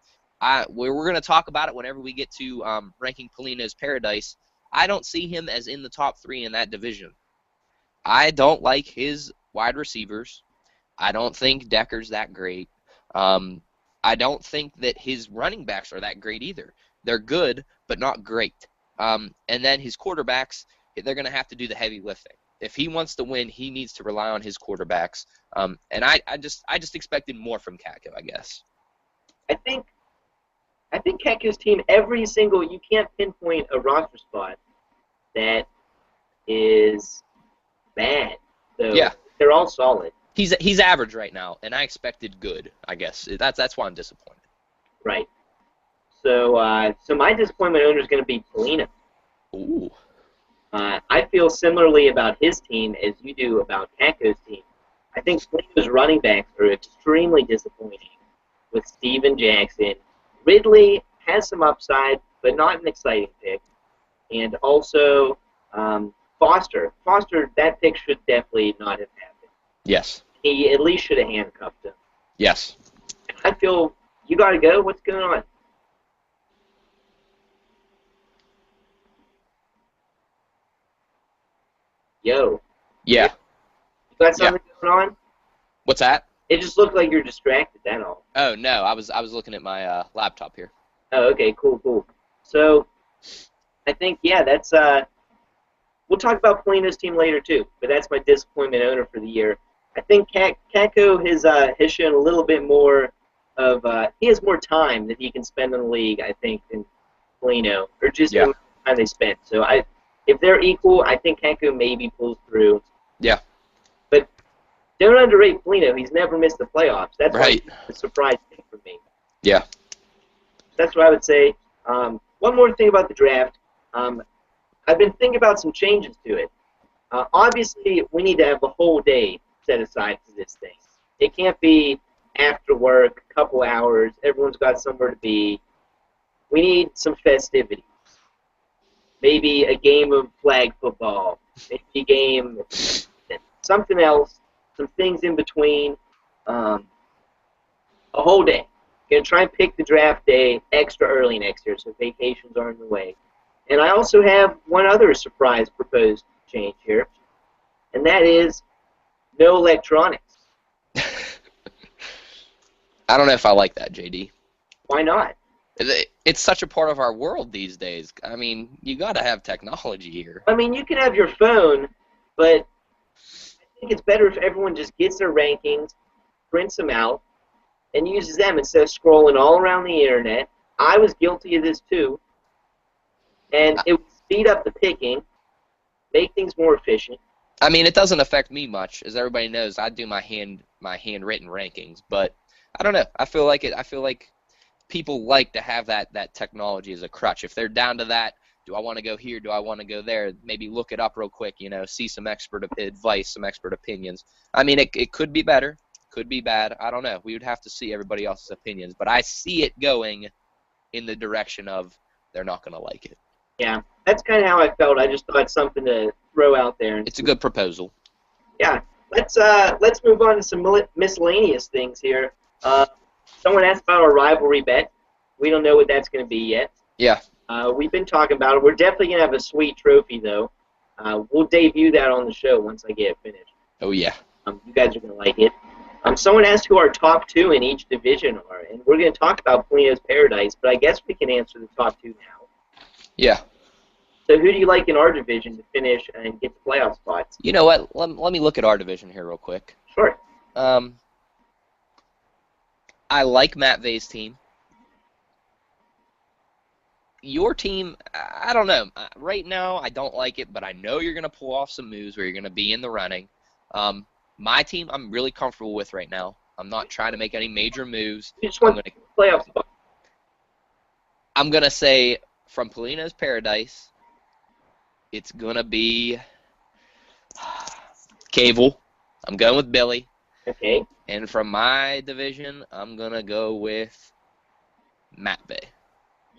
We're going to talk about it whenever we get to ranking Pelino's Paradise. I don't see him as in the top 3 in that division. I don't like his wide receivers. I don't think Decker's that great. I don't think that his running backs are that great either. They're good, but not great. And then his quarterbacks, they're going to have to do the heavy lifting. If he wants to win, he needs to rely on his quarterbacks. And I just expected more from Katko, I guess. I think Katko's team, you can't pinpoint a roster spot that is bad. So yeah. They're all solid. He's average right now, and I expected good, I guess. That's why I'm disappointed. Right. So my disappointment owner is going to be Pelino. Ooh. I feel similarly about his team as you do about Katko's team. I think Pelino's running backs are extremely disappointing with Steven Jackson. Ridley has some upside, but not an exciting pick. And also Foster. That pick should definitely not have happened. Yes. He at least should have handcuffed him. Yes. I feel you got to go. What's going on? Yo. Yeah. You got something going on? What's that? It just looked like you're distracted, that's all. Oh, no. I was looking at my laptop here. Oh, okay. Cool. So, I think, that's... we'll talk about Pelino's team later, too, but that's my disappointment owner for the year. I think Katko has shown a little bit more of... he has more time that he can spend in the league, I think, than Pelino, or just the time they spent. So, if they're equal, I think Katko maybe pulls through. Yeah. But don't underrate Pelino. He's never missed the playoffs. That's right. A surprise thing for me. Yeah. That's what I would say. One more thing about the draft. I've been thinking about some changes to it. Obviously, we need to have a whole day set aside for this thing. It can't be after work, a couple hours, everyone's got somewhere to be. We need some festivities. maybe a game of flag football, maybe a game, something else, some things in between, a whole day. Going to try and pick the draft day extra early next year so vacations aren't in the way. And I also have one other surprise proposed change here, and that is no electronics. I don't know if I like that, JD. Why not? It's such a part of our world these days. I mean, you got to have technology here. I mean, you can have your phone, but I think it's better if everyone just gets their rankings, prints them out, and uses them instead of scrolling all around the internet. I was guilty of this too, and it would speed up the picking, make things more efficient. I mean, it doesn't affect me much, as everybody knows. I do my handwritten rankings, but I don't know. I feel like people like to have that technology as a crutch. If they're down to that, do I want to go here? Do I want to go there? Maybe look it up real quick. See some expert advice, some expert opinions. I mean, it could be better. Could be bad. I don't know. We would have to see everybody else's opinions. But I see it going in the direction of they're not going to like it. Yeah, that's kind of how I felt. I just thought something to throw out there. It's a good proposal. Yeah. Let's move on to some miscellaneous things here. Someone asked about our rivalry bet. We don't know what that's going to be yet. Yeah. We've been talking about it. We're definitely going to have a sweet trophy, though. We'll debut that on the show once I get it finished. Oh, yeah. You guys are going to like it. Someone asked who our top two in each division are, and we're going to talk about Pelino's Paradise, but I guess we can answer the top two now. Yeah. So who do you like in our division to finish and get the playoff spots? You know what? Let me look at our division here real quick. Sure. I like Matt Vay's team. Your team, I don't know. Right now, I don't like it, but I know you're going to pull off some moves where you're going to be in the running. My team, I'm really comfortable with right now. I'm not trying to make any major moves. You just want the playoff spot. I'm going to say from Pelino's Paradise, it's going to be Cable. I'm going with Billy. Okay. And from my division, I'm going to go with Matt Vay.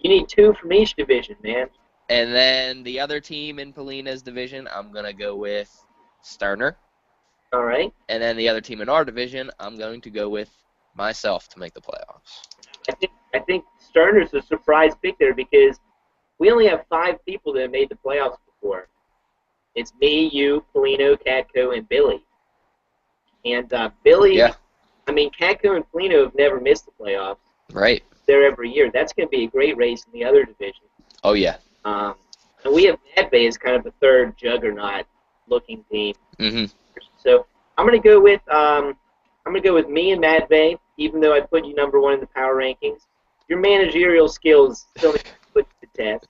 You need two from each division, man. And then the other team in Pelino's division, I'm going to go with Sterner. All right. And then the other team in our division, I'm going to go with myself to make the playoffs. I think Sterner's a surprise pick there because we only have 5 people that have made the playoffs before. It's me, you, Pelino, Catco, and Billy. And Billy, yeah. I mean, Catco and Pelino have never missed the playoffs. Right. They're every year. That's going to be a great race in the other division. Oh, yeah. And we have Mad Bay as kind of a third juggernaut-looking team. Mm-hmm. So I'm going to go with me and Mad Bay, even though I put you number 1 in the power rankings. Your managerial skills still need to put to the test.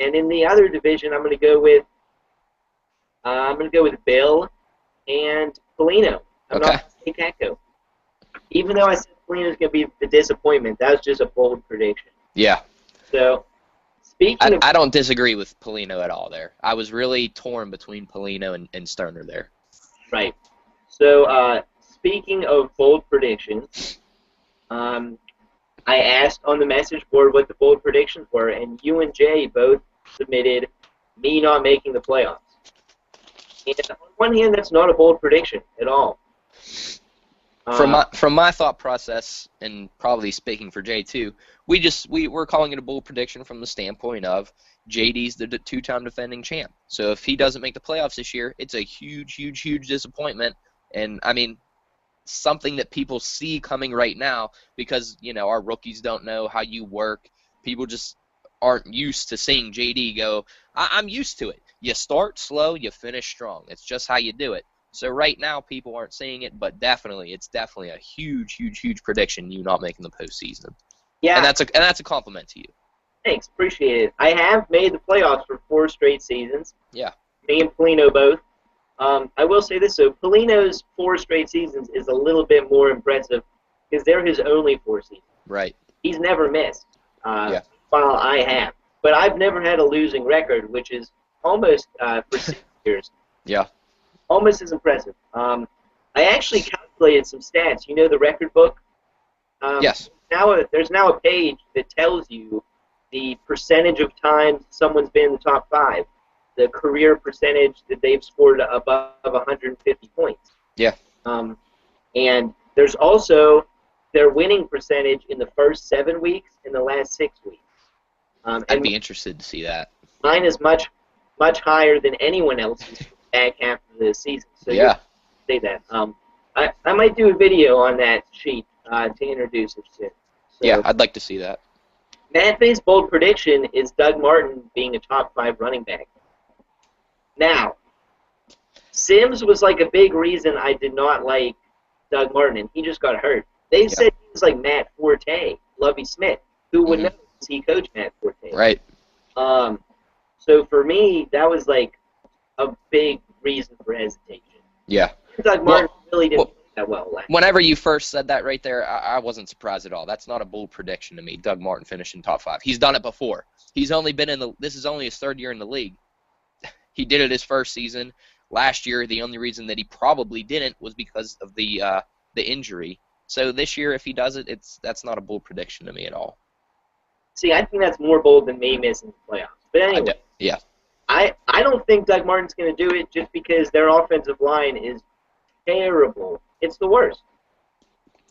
And in the other division, I'm going to go with Bill and Pelino. I'm not going to say Catco. Even though I said Pelino's going to be the disappointment, that was just a bold prediction. Yeah. So, speaking of... I don't disagree with Pelino at all there. I was really torn between Pelino and Sterner there. Right. So, speaking of bold predictions, I asked on the message board what the bold predictions were, and you and Jay both submitted me not making the playoffs. And on one hand, that's not a bold prediction at all. From my thought process, and probably speaking for Jay too, we're calling it a bold prediction from the standpoint of JD's the 2-time defending champ. So if he doesn't make the playoffs this year, it's a huge, huge, huge disappointment. And I mean, something that people see coming right now because our rookies don't know how you work. People just aren't used to seeing JD go. I'm used to it. You start slow, you finish strong. It's just how you do it. So right now, people aren't seeing it, but it's definitely a huge, huge, huge prediction. You not making the postseason. Yeah, and that's a compliment to you. Thanks, appreciate it. I have made the playoffs for 4 straight seasons. Yeah. Me and Pelino both. I will say this though, Pelino's 4 straight seasons is a little bit more impressive because they're his only 4 seasons. Right. He's never missed. Yeah. While I have, but I've never had a losing record, which is almost for 6 years. Yeah. Almost as impressive. I actually calculated some stats. You know the record book? Yes. There's now a page that tells you the percentage of times someone's been in the top 5, the career percentage that they've scored above 150 points. Yeah. And there's also their winning percentage in the first 7 weeks and the last 6 weeks. I'd be interested to see that. Mine is much higher than anyone else's back half of the season. So yeah. Say that. I might do a video on that sheet to introduce it soon. So, yeah, I'd like to see that. Matt Bay's bold prediction is Doug Martin being a top 5 running back. Now, Sims was like a big reason I did not like Doug Martin, and he just got hurt. They said he was like Matt Forte, Lovie Smith. Who would know because he coached Matt Forte? Right. So for me, that was like a big reason for hesitation. Yeah. Doug Martin really didn't play that well last year. Whenever you first said that right there, I wasn't surprised at all. That's not a bold prediction to me. Doug Martin finishing top 5. He's done it before. He's only been this is only his 3rd year in the league. He did it his first season. Last year, the only reason that he probably didn't was because of the injury. So this year, if he does it, that's not a bold prediction to me at all. See, I think that's more bold than me missing the playoffs. But anyway, I don't think Doug Martin's going to do it just because their offensive line is terrible. It's the worst.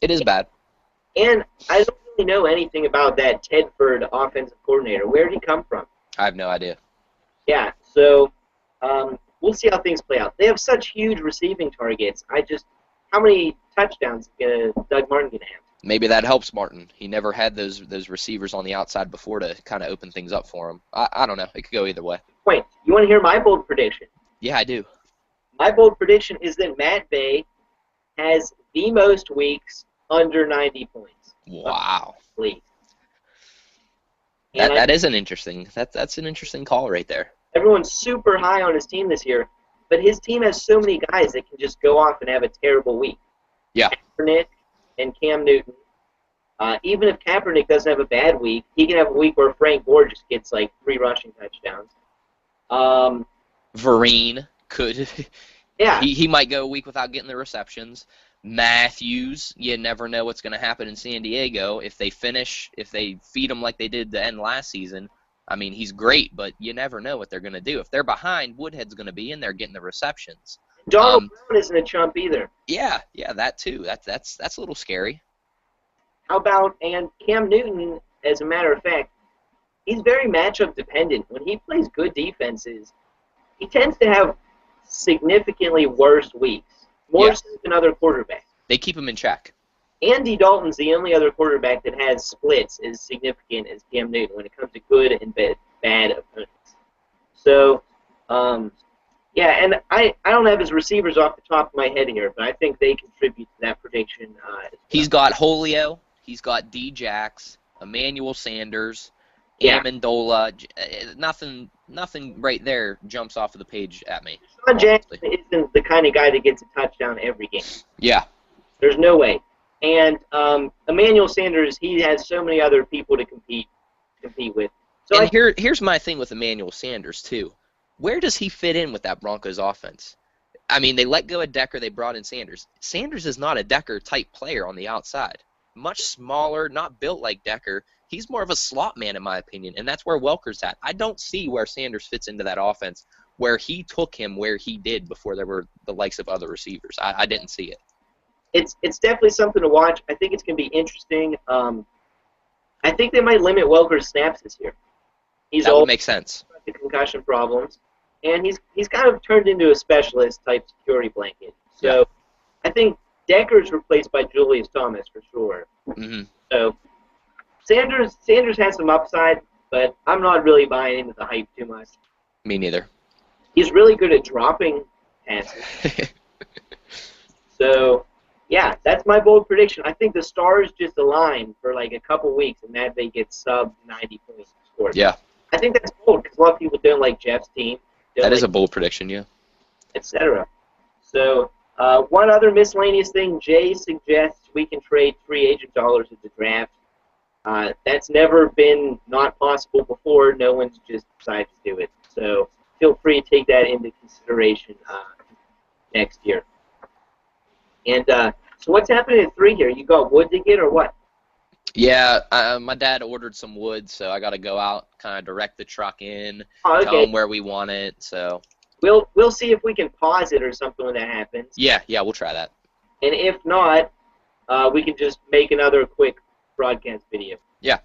It is bad. And I don't really know anything about that Tedford offensive coordinator. Where did he come from? I have no idea. Yeah, so we'll see how things play out. They have such huge receiving targets. How many touchdowns is Doug Martin going to have? Maybe that helps Martin. He never had those receivers on the outside before to kind of open things up for him. I don't know. It could go either way. Wait, you want to hear my bold prediction? Yeah, I do. My bold prediction is that Matt Bay has the most weeks under 90 points. Wow. Please. That is an interesting. That's an interesting call right there. Everyone's super high on his team this year, but his team has so many guys that can just go off and have a terrible week. Yeah. Kaepernick and Cam Newton. Even if Kaepernick doesn't have a bad week, he can have a week where Frank Gore just gets like 3 rushing touchdowns. Vereen could. Yeah. He might go a week without getting the receptions. Matthews, you never know what's going to happen in San Diego. If they feed him like they did the end last season, I mean, he's great, but you never know what they're going to do. If they're behind, Woodhead's going to be in there getting the receptions. Donald Brown isn't a chump either. Yeah, that too. That's a little scary. How about, and Cam Newton, as a matter of fact, he's very matchup dependent. When he plays good defenses, he tends to have significantly worse weeks, more so than other quarterbacks. They keep him in check. Andy Dalton's the only other quarterback that has splits as significant as Cam Newton when it comes to good and bad opponents. So, and I don't have his receivers off the top of my head here, but I think they contribute to that prediction. He's got Julio, he's got D-Jax, Emmanuel Sanders, Amendola. Nothing right there jumps off of the page at me. Sean Jackson isn't the kind of guy that gets a touchdown every game. Yeah. There's no way. And Emmanuel Sanders, he has so many other people to compete with. So and here's my thing with Emmanuel Sanders, too. Where does he fit in with that Broncos offense? I mean, they let go of Decker, they brought in Sanders. Sanders is not a Decker-type player on the outside. Much smaller, not built like Decker. He's more of a slot man, in my opinion, and that's where Welker's at. I don't see where Sanders fits into that offense, where he took him where he did before there were the likes of other receivers. I didn't see it. It's definitely something to watch. I think it's going to be interesting. I think they might limit Welker's snaps this year. That would make sense. The concussion problems, and he's kind of turned into a specialist type security blanket. So I think Decker's replaced by Julius Thomas for sure. Mm-hmm. So Sanders has some upside, but I'm not really buying into the hype too much. Me neither. He's really good at dropping passes. So, yeah, that's my bold prediction. I think the stars just align for like a couple weeks, and that they get sub 90 points scored. Yeah. I think that's bold because a lot of people don't like Jeff's team. That is a bold prediction, yeah. Etc. So, one other miscellaneous thing, Jay suggests we can trade free agent dollars at the draft. That's never been not possible before. No one's just decided to do it. So feel free to take that into consideration next year. And so what's happening at 3 here? You got Wood to get or what? Yeah, my dad ordered some wood, so I got to go out, kind of direct the truck in, Oh, tell okay. him where we want it. So We'll see if we can pause it or something when that happens. yeah, we'll try that. And if not, we can just make another quick broadcast video. Yeah.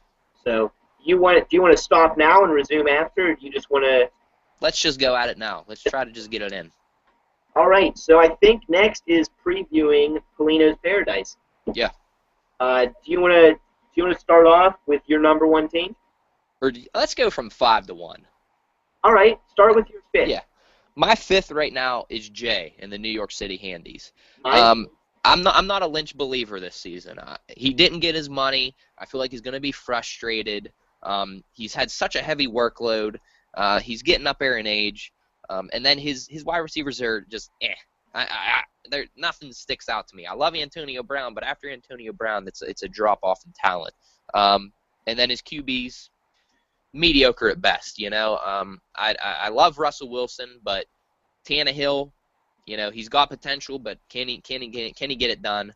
So do you want to stop now and resume after, or do you just want to? Let's just go at it now. Let's try to just get it in. All right. So I think next is previewing Pelino's Paradise. Yeah. Do you want to start off with your number one team? Or let's go from 5 to 1. All right. Start with your fifth. Yeah. My fifth right now is Jay in the New York City Handies. Mine? I'm not a Lynch believer this season. He didn't get his money. I feel like he's going to be frustrated. He's had such a heavy workload. He's getting up there in age. And then his wide receivers are just nothing sticks out to me. I love Antonio Brown, but after Antonio Brown, it's a drop off in talent. And then his QBs, mediocre at best. I love Russell Wilson, but Tannehill, he's got potential, but can he get it done?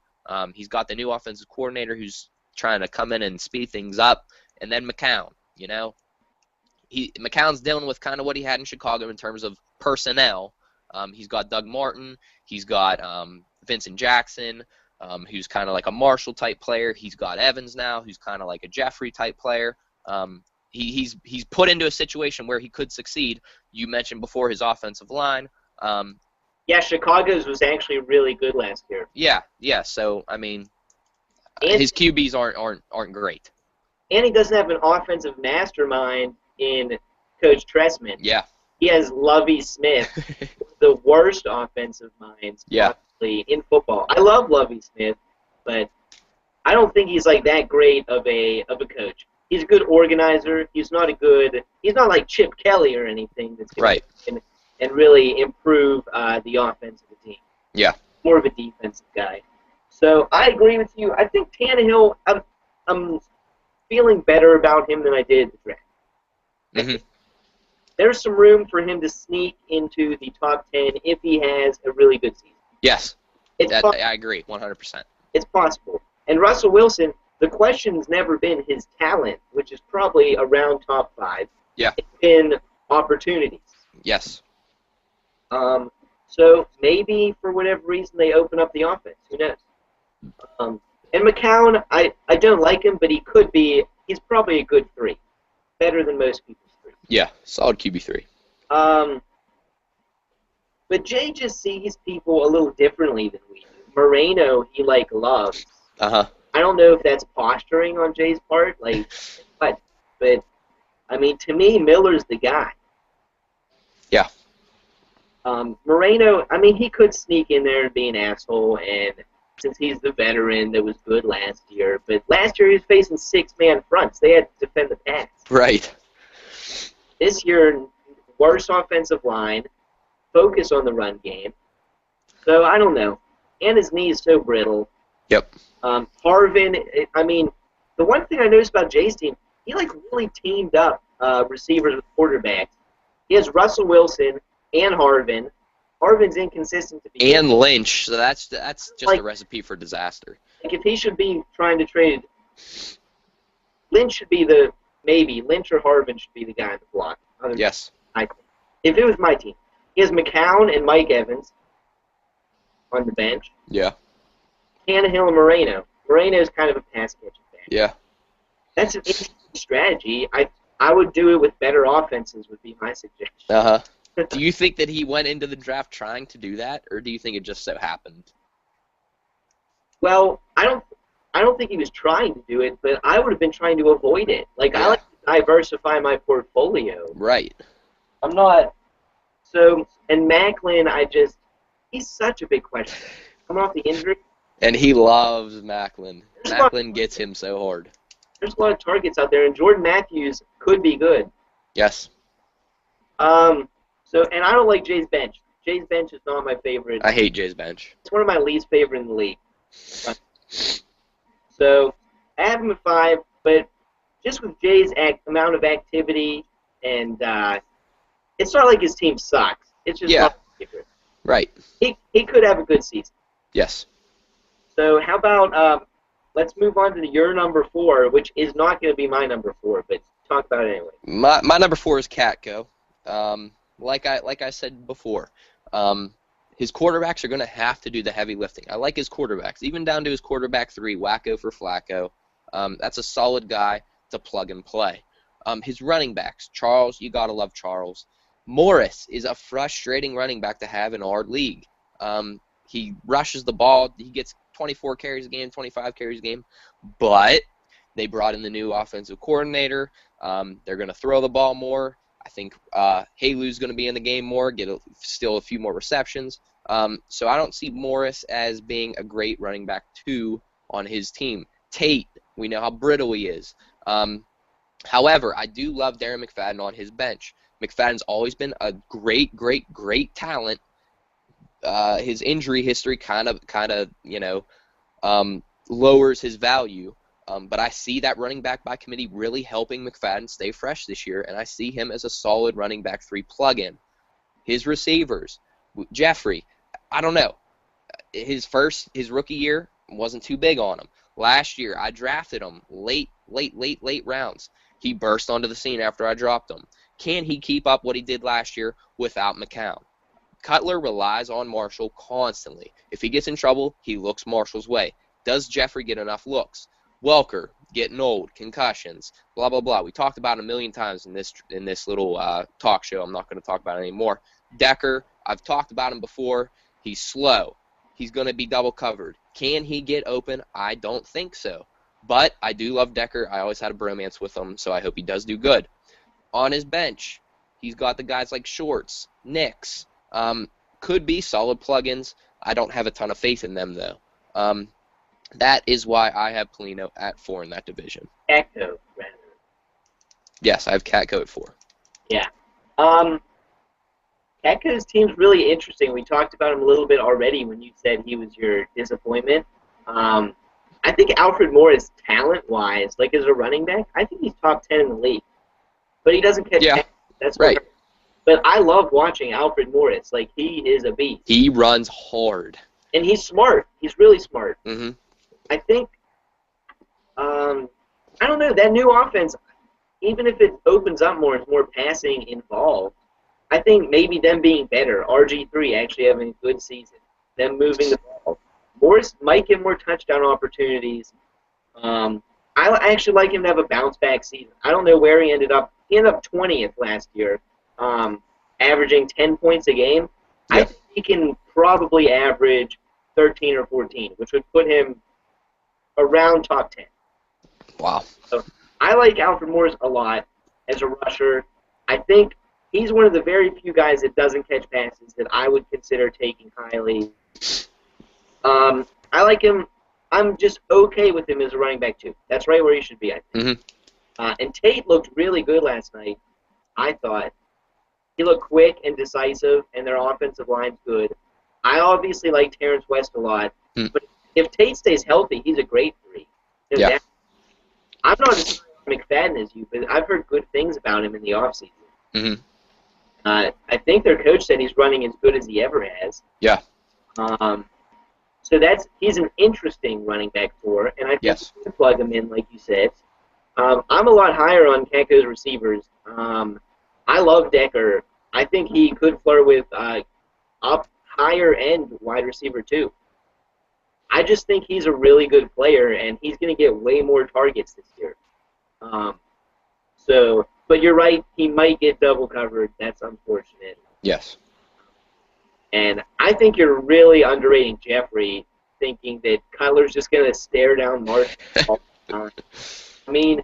He's got the new offensive coordinator who's trying to come in and speed things up, and then McCown. McCown's dealing with kind of what he had in Chicago in terms of personnel. He's got Doug Martin. He's got Vincent Jackson, who's kind of like a Marshall type player. He's got Evans now, who's kind of like a Jeffrey type player. He's put into a situation where he could succeed. You mentioned before his offensive line. Yeah, Chicago's was actually really good last year. Yeah. So I mean, his QBs aren't great. And he doesn't have an offensive mastermind in Coach Tressman. Yeah. He has Lovie Smith, the worst offensive minds possibly in football. I love Lovie Smith, but I don't think he's like that great of a coach. He's a good organizer. He's not like Chip Kelly or anything that's going to and really improve the offense of the team. Yeah. More of a defensive guy. So I agree with you. I think Tannehill, I'm feeling better about him than I did at the draft. Mm-hmm. There's some room for him to sneak into the top 10 if he has a really good season. Yes. I agree 100%. It's possible. And Russell Wilson, the question's never been his talent, which is probably around top 5. Yeah. It's been opportunities. Yes. So maybe for whatever reason they open up the offense. Who knows? And McCown, I don't like him, but he's probably a good 3. Better than most people's 3. Yeah, solid QB3. But Jay just sees people a little differently than we do. Moreno, he loves. Uh-huh. I don't know if that's posturing on Jay's part, but I mean, to me, Miller's the guy. Yeah. Moreno, I mean, he could sneak in there and be an asshole, and since he's the veteran that was good last year, but last year he was facing 6-man fronts. They had to defend the pass. Right. This year, worse offensive line, focus on the run game. So I don't know. And his knee is so brittle. Yep. Harvin, I mean, the one thing I noticed about Jay's team, he really teamed up receivers with quarterbacks. He has Russell Wilson and Harvin. Harvin's inconsistent to be. And Lynch, so that's just a recipe for disaster. If he should be trying to trade, Lynch should be maybe Lynch or Harvin should be the guy in the block. Yes. If it was my team, he has McCown and Mike Evans on the bench. Yeah. Tannehill and Moreno. Moreno is kind of a pass catching back. Yeah. That's an interesting strategy. I would do it with better offenses would be my suggestion. Uh-huh. Do you think that he went into the draft trying to do that, or do you think it just so happened? Well, I don't think he was trying to do it, but I would have been trying to avoid it. I like to diversify my portfolio. Right. I'm not. So, and Macklin, he's such a big question. Coming off the injury. And he loves Macklin. Macklin gets him so hard. There's a lot of targets out there, and Jordan Matthews could be good. Yes. So, and I don't like Jay's bench. Jay's bench is not my favorite. I hate Jay's bench. It's one of my least favorite in the league. So, I have him at 5, but just with Jay's amount of activity, and it's not like his team sucks. It's just not my favorite. Right. He could have a good season. Yes. So, how about let's move on to your number 4, which is not going to be my number 4, but talk about it anyway. My number 4 is Katko. Like I said before, his quarterbacks are going to have to do the heavy lifting. I like his quarterbacks, even down to his quarterback 3, Wacko for Flacco. That's a solid guy to plug and play. His running backs, Charles, you got to love Charles. Morris is a frustrating running back to have in our league. He rushes the ball. He gets 24 carries a game, 25 carries a game. But they brought in the new offensive coordinator. They're going to throw the ball more. I think Halu's going to be in the game more, still a few more receptions. So I don't see Morris as being a great running back 2 on his team. Tate, we know how brittle he is. However, I do love Darren McFadden on his bench. McFadden's always been a great talent. His injury history kind of lowers his value. But I see that running back by committee really helping McFadden stay fresh this year, and I see him as a solid running back 3 plug-in. His receivers, Jeffrey, I don't know. His rookie year wasn't too big on him. Last year, I drafted him late rounds. He burst onto the scene after I dropped him. Can he keep up what he did last year without McCown? Cutler relies on Marshall constantly. If he gets in trouble, he looks Marshall's way. Does Jeffrey get enough looks? Welker, getting old, concussions, blah, blah, blah. We talked about it a million times in this little talk show. I'm not going to talk about it anymore. Decker, I've talked about him before. He's slow. He's going to be double covered. Can he get open? I don't think so. But I do love Decker. I always had a bromance with him, so I hope he does do good. On his bench, he's got the guys like Shorts, Nix. Could be solid plugins. I don't have a ton of faith in them, though. That is why I have Pelino at 4 in that division. Katko, rather. Yes, I have Katko at 4. Yeah. Katko's team's really interesting. We talked about him a little bit already when you said he was your disappointment. I think Alfred Morris, talent-wise, like as a running back, I think he's top 10 in the league. But he doesn't catch passes. That's right. But I love watching Alfred Morris. Like, he is a beast. He runs hard. And he's smart. He's really smart. Mm-hmm. I think, I don't know, that new offense, even if it opens up more, it's more passing involved, I think maybe them being better, RG3 actually having a good season, them moving the ball. Morris might get more touchdown opportunities. I actually like him to have a bounce-back season. I don't know where he ended up. He ended up 20th last year, averaging 10 points a game. Yep. I think he can probably average 13 or 14, which would put him around top 10. Wow. So I like Alfred Morris a lot as a rusher. I think he's one of the very few guys that doesn't catch passes that I would consider taking highly. I like him. I'm just okay with him as a running back, too. That's right where he should be, I think. Mm-hmm. And Tate looked really good last night, I thought. He looked quick and decisive, and their offensive line's good. I obviously like Terrence West a lot, but if Tate stays healthy, he's a great 3. Yeah. I'm not as high on McFadden as you, but I've heard good things about him in the offseason. Mm-hmm. I think their coach said he's running as good as he ever has. Yeah. So he's an interesting running back 4, and I think you can plug him in, like you said. I'm a lot higher on Katko's receivers. I love Decker. I think he could flirt with up higher-end wide receiver, too. I just think he's a really good player, and he's going to get way more targets this year. But you're right, he might get double covered. That's unfortunate. Yes. And I think you're really underrating Jeffrey, thinking that Cutler's just going to stare down Marshall all the time. I mean,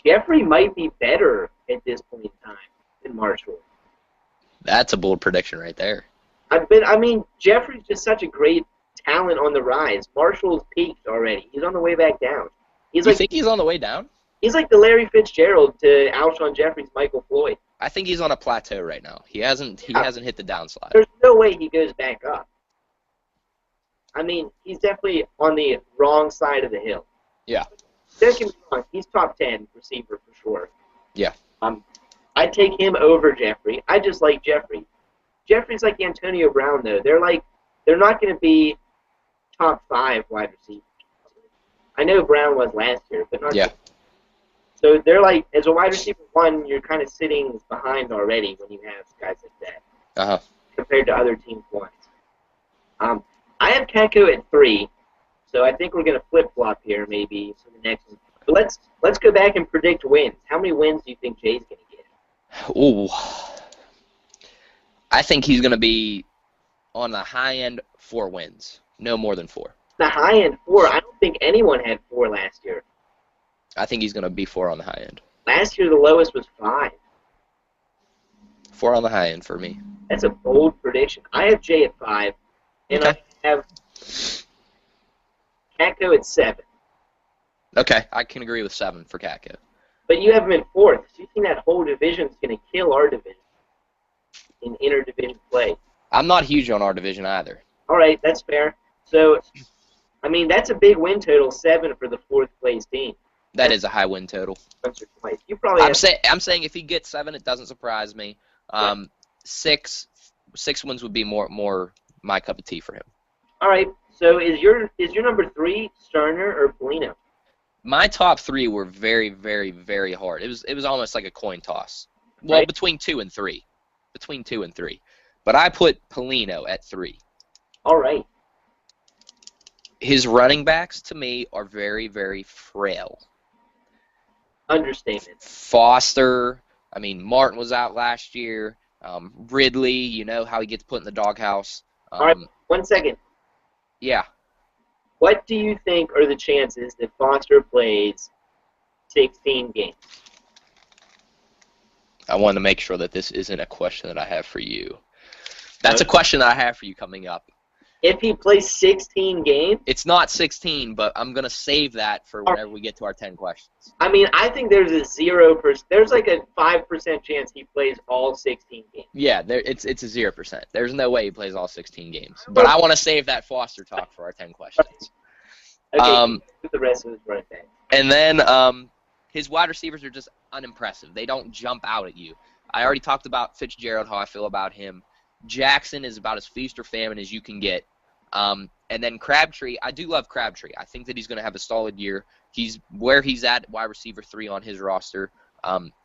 Jeffrey might be better at this point in time than Marshall. That's a bold prediction right there. Jeffrey's just such a great talent on the rise. Marshall's peaked already. He's on the way back down. You think he's on the way down? He's like the Larry Fitzgerald to Alshon Jeffrey's Michael Floyd. I think he's on a plateau right now. He hasn't hit the downslide. There's no way he goes back up. I mean, he's definitely on the wrong side of the hill. Yeah. Don't get me wrong, he's top 10 receiver for sure. Yeah. I'd take him over Jeffrey. I just like Jeffrey. Jeffrey's like Antonio Brown, though. They're not going to be top 5 wide receivers. I know Brown was last year, but not. Yeah. So they're like, as a wide receiver 1, you're kind of sitting behind already when you have guys like that Uh-huh. compared to other teams' ones. I have Kako at 3, so I think we're going to flip-flop here maybe for the next one. But let's go back and predict wins. How many wins do you think Jay's going to get? Ooh. I think he's going to be on the high end 4 wins. No more than 4. The high end 4. I don't think anyone had 4 last year. I think he's going to be 4 on the high end. Last year the lowest was 5. 4 on the high end for me. That's a bold prediction. I have Jay at 5, and Okay. I have Kako at 7. Okay, I can agree with 7 for Kako. But you have him in 4th, so you think that whole division's going to kill our division in inter-division play. I'm not huge on our division either. All right, that's fair. So, I mean, that's a big win total, 7 for the 4th place team. That is a high win total. Once or twice. You probably I'm saying if he gets 7, it doesn't surprise me. 6 wins would be more my cup of tea for him. All right. So is your number 3 Sterner or Pelino? My top 3 were very, very, very hard. It was almost like a coin toss. Well, Right. between 2 and 3. Between 2 and 3. But I put Pelino at 3. All right. His running backs, to me, are very, very frail. Understatement. Foster, I mean, Martin was out last year. Ridley, you know how he gets put in the doghouse. All right. 1 second. Yeah. What do you think are the chances that Foster plays 16 games? I want to make sure that this isn't a question that I have for you. That's a question that I have for you coming up. If he plays 16 games? It's not 16, but I'm going to save that for whenever we get to our 10 questions. I mean, I think there's a 0%. There's like a 5% chance he plays all 16 games. Yeah, it's a 0%. There's no way he plays all 16 games. But I want to save that Foster talk for our 10 questions. Okay, with the rest of his running back. And then his wide receivers are just unimpressive. They don't jump out at you. I already talked about Fitzgerald, how I feel about him. Jackson is about as feast or famine as you can get. And then Crabtree, I do love Crabtree. I think that he's going to have a solid year. He's where he's at, wide receiver 3 on his roster.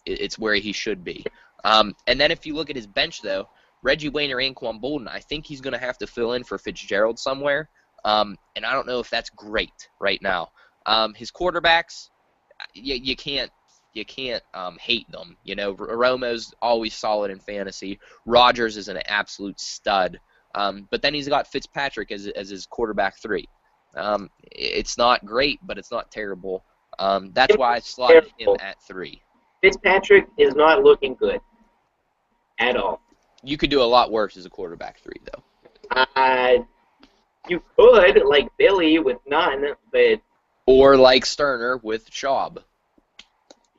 It's where he should be. And then if you look at his bench, though, Reggie Wayne or Anquan Bolden, I think he's going to have to fill in for Fitzgerald somewhere. And I don't know if that's great right now. His quarterbacks, you can't hate them. You know, Romo's always solid in fantasy. Rodgers is an absolute stud. But then he's got Fitzpatrick as his quarterback 3. It's not great, but it's not terrible. That's why I slotted him at 3. Fitzpatrick is not looking good at all. You could do a lot worse as a quarterback 3, though. You could, like Billy with none, but... Or like Sterner with Schaub.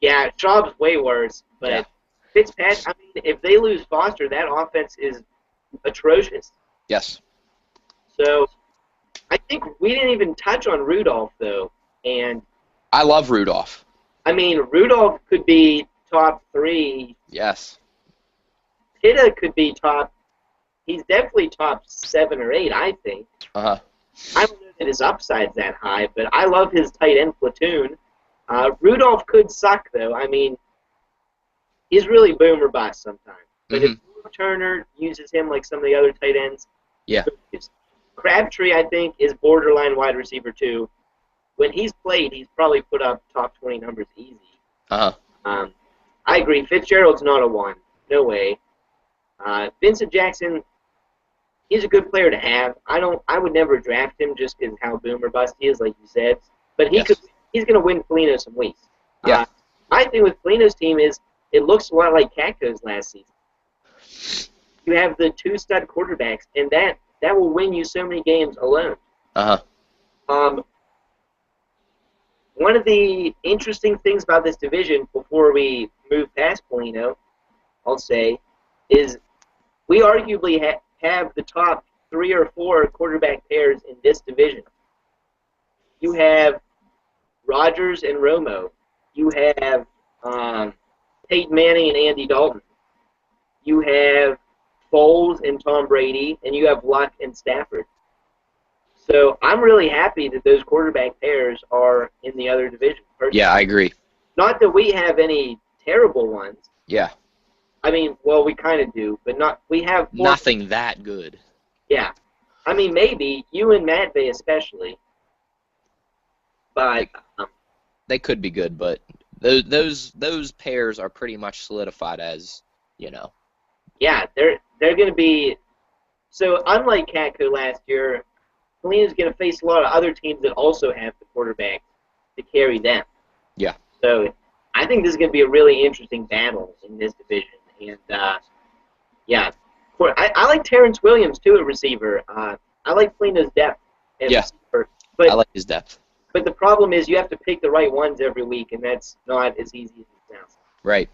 Yeah, Schaub's way worse, but Yeah. Fitzpatrick, I mean, if they lose Foster, that offense is atrocious. Yes. So, I think we didn't even touch on Rudolph, though, and... I love Rudolph. I mean, Rudolph could be top 3. Yes. Pitta could be top... He's definitely top 7 or 8, I think. Uh-huh. I don't know that his upside's that high, but I love his tight end platoon. Rudolph could suck, though. I mean, he's really boom or bust sometimes. But if Turner uses him like some of the other tight ends, Yeah. Crabtree, I think, is borderline wide receiver 2. When he's played, he's probably put up top 20 numbers easy. Uh-huh. I agree. Fitzgerald's not a 1. No way. Vincent Jackson, he's a good player to have. I would never draft him just because how boom or bust he is, like you said. But he's going to win Pelino some weeks. Yeah. My thing with Pelino's team is it looks a lot like Catco's last season. You have the 2 stud quarterbacks, and that will win you so many games alone. Uh-huh. One of the interesting things about this division, before we move past Pelino, I'll say, is we arguably have the top 3 or 4 quarterback pairs in this division. You have Rodgers and Romo. You have Peyton Manning and Andy Dalton. You have Foles and Tom Brady, and you have Luck and Stafford. So I'm really happy that those quarterback pairs are in the other division. Yeah, I agree. Not that we have any terrible ones. Yeah. I mean, well, we kind of do, but not. We have four. Nothing that good. Yeah. I mean, maybe you and Matvey especially, but They could be good, but those pairs are pretty much solidified as, you know. yeah, they're going to be. So unlike Catco last year, Pelino's going to face a lot of other teams that also have the quarterback to carry them. Yeah. So I think this is going to be a really interesting battle in this division, and yeah, I like Terrence Williams too at receiver. I like Pelino's depth at receiver, but I like his depth. But the problem is you have to pick the right ones every week, and that's not as easy as it sounds. Right.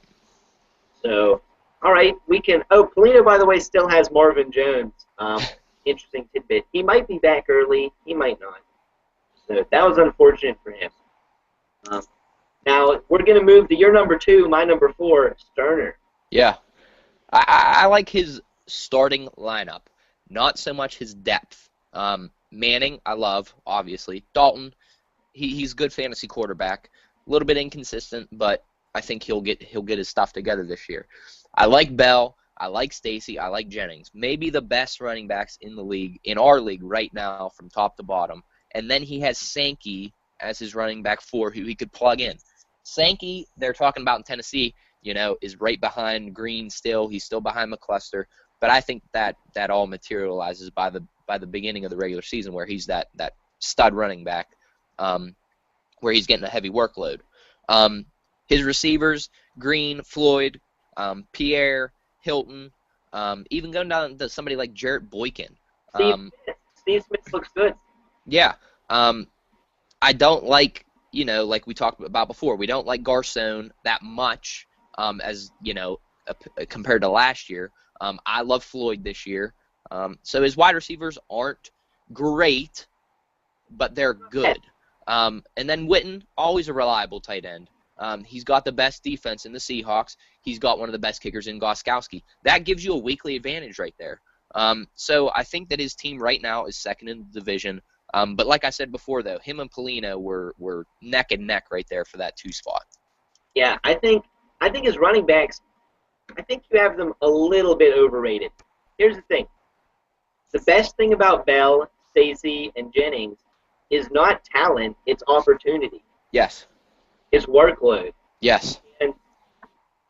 So, all right, we can. Oh, Pelino, by the way, still has Marvin Jones. Interesting tidbit. He might be back early. He might not. So that was unfortunate for him. Now we're gonna move to your number 2, my number 4, Sterner. Yeah. I like his starting lineup, not so much his depth. Manning, I love, obviously. Dalton, he's a good fantasy quarterback. A little bit inconsistent, but I think he'll get his stuff together this year. I like Bell. I like Stacy. I like Jennings. Maybe the best running backs in the league, in our league right now, from top to bottom. And then he has Sankey as his running back 4, who he could plug in. Sankey, they're talking about in Tennessee, is right behind Green still. He's still behind McCluster. But I think that all materializes by the beginning of the regular season, where he's that stud running back, where he's getting a heavy workload. His receivers, Green, Floyd, Pierre, Hilton, even going down to somebody like Jarrett Boykin. Steve Smith looks good. Yeah. I don't like, like we talked about before, we don't like Garcon that much as, compared to last year. I love Floyd this year. So his wide receivers aren't great, but they're good. And then Witten, always a reliable tight end. He's got the best defense in the Seahawks. He's got one of the best kickers in Gostkowski. That gives you a weekly advantage right there. So I think that his team right now is second in the division. But like I said before, though, him and Pelino were neck and neck right there for that 2 spot. Yeah, I think his running backs, I think you have them a little bit overrated. Here's the thing. The best thing about Bell, Stacy, and Jennings is not talent, it's opportunity. Yes. It's workload. Yes. And,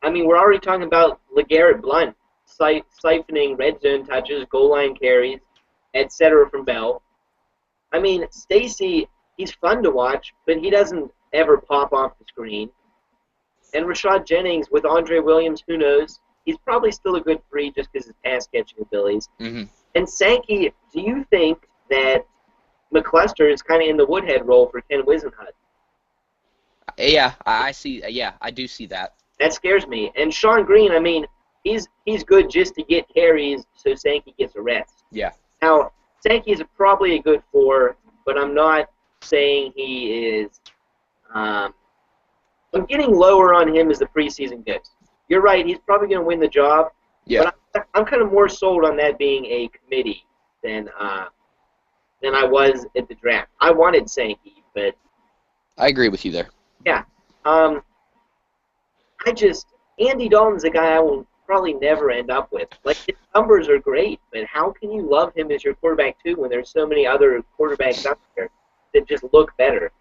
I mean, we're already talking about LeGarrette Blount siphoning red zone touches, goal line carries, etc. from Bell. I mean, Stacy, he's fun to watch, but he doesn't ever pop off the screen. And Rashad Jennings with Andre Williams, who knows? He's probably still a good 3 just because of his pass-catching abilities. Mm-hmm. And Sankey, do you think that McCluster is kind of in the Woodhead role for Ken Wisenhunt? Yeah, I see. Yeah, I do see that. That scares me. And Sean Green, I mean, he's good just to get carries so Sankey gets a rest. Yeah. Now, Sankey is probably a good 4, but I'm not saying he is. I'm getting lower on him as the preseason goes. You're right, he's probably going to win the job. Yeah. But I'm kind of more sold on that being a committee than I was at the draft. I wanted Sankey, but I agree with you there. yeah. Andy Dalton's a guy I will probably never end up with. Like, his numbers are great, but how can you love him as your quarterback too when there's so many other quarterbacks out there that just look better?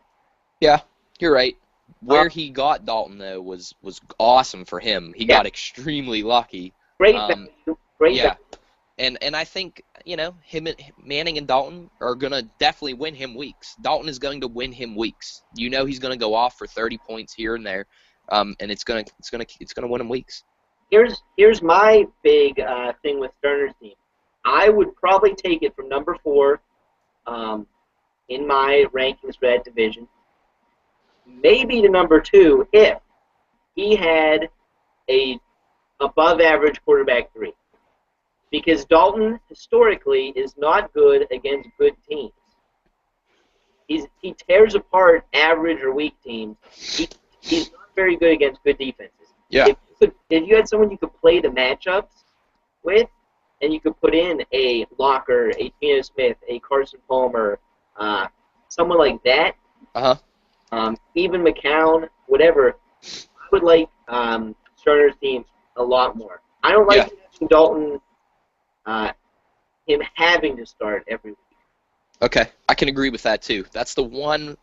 Yeah, you're right. Where he got Dalton, though, was awesome for him. He got extremely lucky. Great value. Great value. And I think, Manning and Dalton are going to definitely win him weeks. Dalton is going to win him weeks. He's going to go off for 30 points here and there, and it's going to win him weeks. Here's my big thing with Sterner's team. I would probably take it from number 4 in my rankings for that division, maybe to number 2 if he had a above-average quarterback 3. Because Dalton, historically, is not good against good teams. He tears apart average or weak teams. He's not very good against good defenses. Yeah. If you had someone you could play the matchups with, and you could put in a Locker, a Geno Smith, a Carson Palmer, someone like that, Uh-huh. even McCown, whatever, I would like Sterner's team a lot more. I don't like Dalton, him having to start every week. Okay, I can agree with that too. That's the one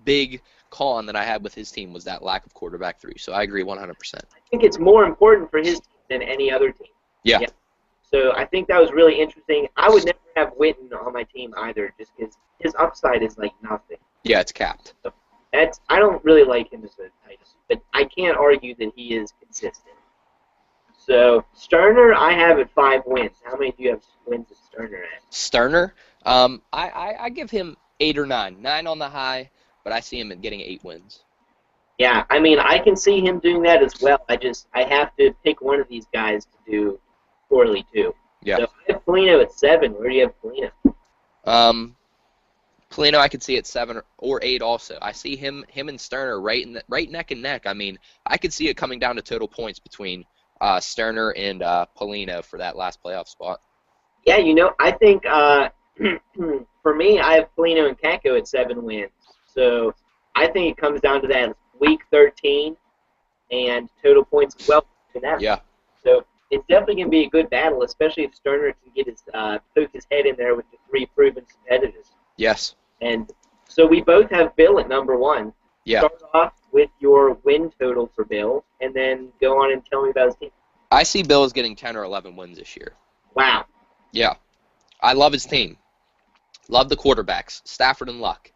big con that I had with his team was that lack of quarterback 3. So I agree 100%. I think it's more important for his team than any other team. Yeah. So I think that was really interesting. I would never have Witten on my team either, just because his upside is like nothing. Yeah, it's capped. So I don't really like him as a tight end, but I can't argue that he is consistent. So Sterner, I have at 5 wins. How many do you have wins of Sterner at? Sterner, I give him 8 or 9. 9 on the high, but I see him getting 8 wins. Yeah, I mean, I can see him doing that as well. I have to pick one of these guys to do poorly too. Yeah. So I have Pelino at 7. Where do you have Pelino? Pelino, I could see at 7 or 8 also. I see him and Sterner right neck and neck. I mean, I could see it coming down to total points between Sterner and Pelino for that last playoff spot. Yeah, I think for me, I have Pelino and Kako at 7 wins. So I think it comes down to that week 13 and total points well in that. Yeah. So it's definitely going to be a good battle, especially if Sterner can get poke his head in there with the 3 proven competitors. Yes. And so we both have Bill at number 1. Yeah. Start off with your win total for Bill, and then go on and tell me about his team. I see Bill as getting 10 or 11 wins this year. Wow. Yeah. I love his team. Love the quarterbacks, Stafford and Luck.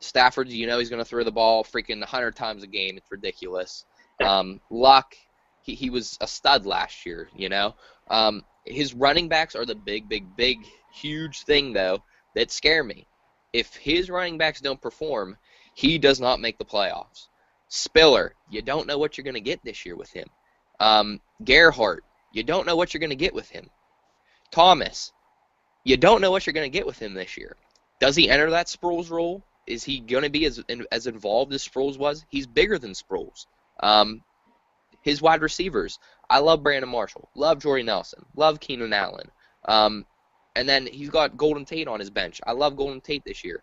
Stafford, he's going to throw the ball freaking 100 times a game. It's ridiculous. Luck, he was a stud last year, His running backs are the big, huge thing, though, that scare me. If his running backs don't perform, he does not make the playoffs. Spiller, you don't know what you're going to get this year with him. Gerhardt, you don't know what you're going to get with him. Thomas, you don't know what you're going to get with him this year. Does he enter that Sproles role? Is he going to be as involved as Sproles was? He's bigger than Sproles. His wide receivers, I love Brandon Marshall, love Jordy Nelson, love Keenan Allen. And then he's got Golden Tate on his bench. I love Golden Tate this year.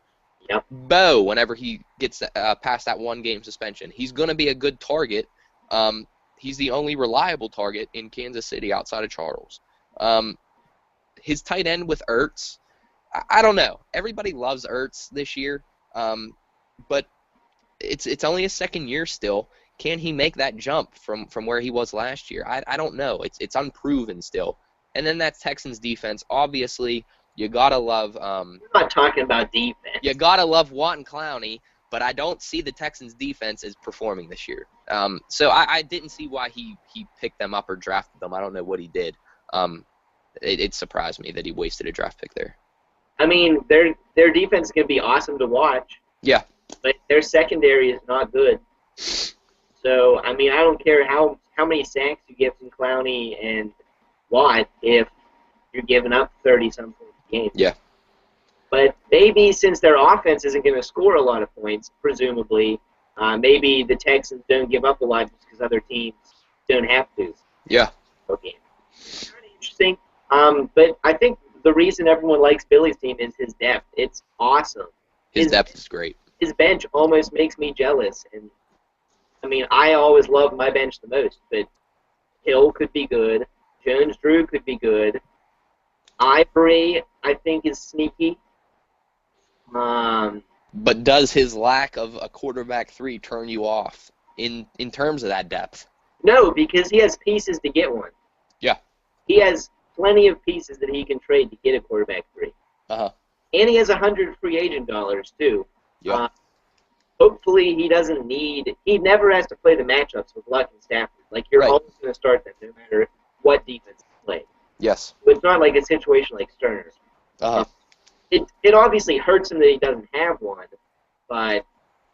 Yep. Bo, whenever he gets past that 1-game suspension, he's going to be a good target. He's the only reliable target in Kansas City outside of Charles. His tight end with Ertz, I don't know. Everybody loves Ertz this year, but it's only his second year still. Can he make that jump from where he was last year? I don't know. It's unproven still. And then that Texans defense, obviously, you gotta love. I'm not talking about defense. You gotta love Watt and Clowney, but I don't see the Texans defense as performing this year. So I didn't see why he picked them up or drafted them. I don't know what he did. It surprised me that he wasted a draft pick there. I mean, their defense is going to be awesome to watch. Yeah. But their secondary is not good. So, I mean, I don't care how many sacks you get from Clowney and Watt if you're giving up 30-something games. Yeah. But maybe since their offense isn't going to score a lot of points, presumably, maybe the Texans don't give up a lot just because other teams don't have to. Yeah. Okay. It's kind of interesting. But I think the reason everyone likes Billy's team is his depth. It's awesome. His depth is great. His bench almost makes me jealous. And I mean, I always love my bench the most, but Hill could be good. Jones-Drew could be good. Ivory, I think, is sneaky. But does his lack of a quarterback 3 turn you off in terms of that depth? No, because he has pieces to get one. Yeah. He has plenty of pieces that he can trade to get a quarterback 3. Uh-huh. And he has 100 free agent dollars, too. Yeah. Hopefully he doesn't need – he never has to play the matchups with Luck and Stafford. Like, you're always going to start them no matter what defense you play. Yes. So it's not like a situation like Sterner's. Uh-huh. It obviously hurts him that he doesn't have one, but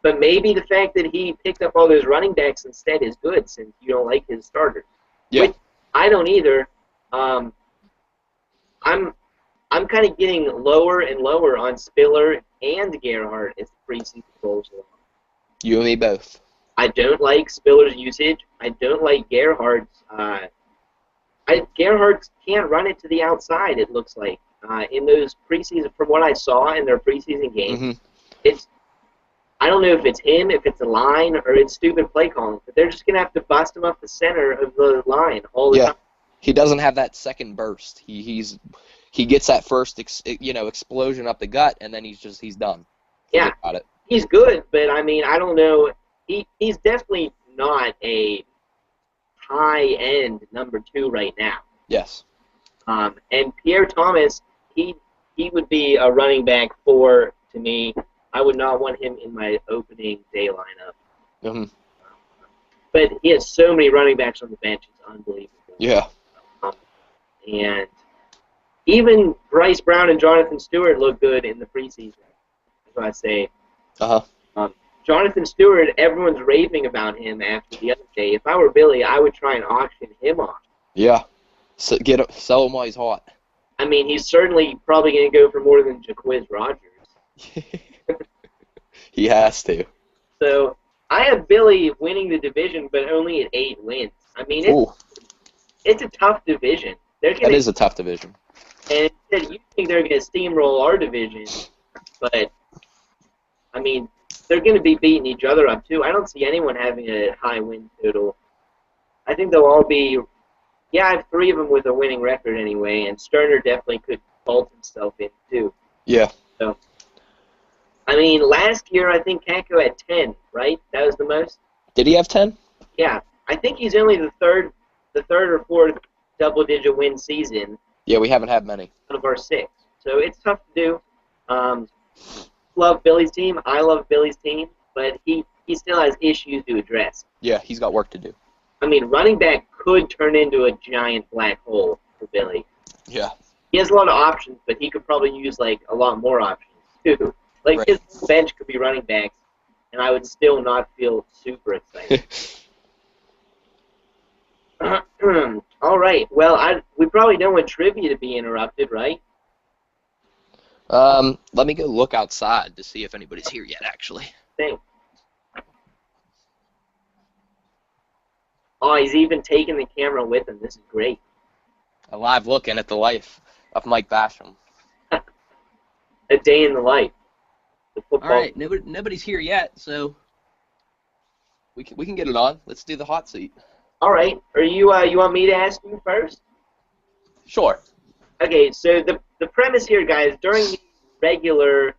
maybe the fact that he picked up all those running backs instead is good since you don't like his starters. Yeah. Which I don't either. I'm kind of getting lower and lower on Spiller and Gerhardt as the preseason rolls along. You and me both. I don't like Spiller's usage. I don't like Gerhardt's. Gerhardt can't run it to the outside, it looks like. in those preseason, from what I saw in their preseason games, Mm-hmm. it's I don't know if it's him, if it's a line, or it's stupid play calling, but they're just gonna have to bust him up the center of the line all the time. He doesn't have that second burst. He gets that first explosion up the gut, and then he's done. Yeah, Forget about it. he's good, but I mean, I don't know. He's definitely not a high-end number 2 right now. Yes. And Pierre Thomas, he would be a running back 4 to me. I would not want him in my opening day lineup. Mm-hmm. But he has so many running backs on the bench, it's unbelievable. Yeah. And even Bryce Brown and Jonathan Stewart look good in the preseason. That's what I say. Uh-huh. Jonathan Stewart, everyone's raving about him after the other day. If I were Billy, I would try and auction him off. Yeah. So sell him while he's hot. I mean, he's certainly probably going to go for more than Jaquiz Rogers. He has to. So I have Billy winning the division, but only at 8 wins. I mean, it's a tough division. That is a tough division. And you think they're going to steamroll our division, but I mean, they're going to be beating each other up too. I don't see anyone having a high win total. I think they'll all be. Yeah, I have 3 of them with a winning record anyway, and Sterner definitely could vault himself in too. Yeah. So, I mean, last year I think Kako had 10, right? That was the most. Did he have 10? Yeah, I think he's only the third or fourth double-digit win season. Yeah, we haven't had many. Out of our 6, so it's tough to do. Love Billy's team. I love Billy's team, but he still has issues to address. Yeah, he's got work to do. I mean, running back could turn into a giant black hole for Billy. Yeah. He has a lot of options, but he could probably use like a lot more options too. Like Right. his bench could be running backs, and I would still not feel super excited. All right. Well, we probably don't want trivia to be interrupted, right? Let me go look outside to see if anybody's here yet, actually. Thanks. Oh, he's even taking the camera with him. This is great. A live looking at the life of Mike Basham. A day in the life. The football. All right, nobody's here yet, so we can get it on. Let's do the hot seat. All right. Are you want me to ask you first? Sure. Okay. So the premise here, guys, during the regular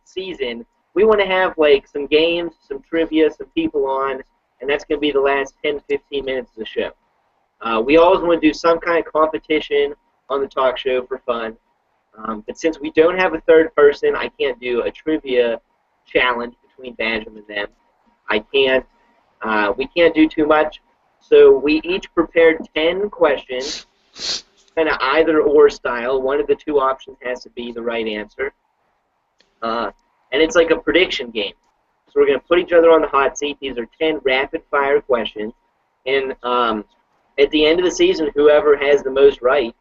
season, we want to have like some games, some trivia, some people on, and that's going to be the last 10, 15 minutes of the show. We always want to do some kind of competition on the talk show for fun. But since we don't have a third person, I can't do a trivia challenge between Badgem and them. We can't do too much. So we each prepared 10 questions, kind of either or style. One of the 2 options has to be the right answer. And it's like a prediction game. So we're going to put each other on the hot seat. These are 10 rapid-fire questions. And at the end of the season, whoever has the most right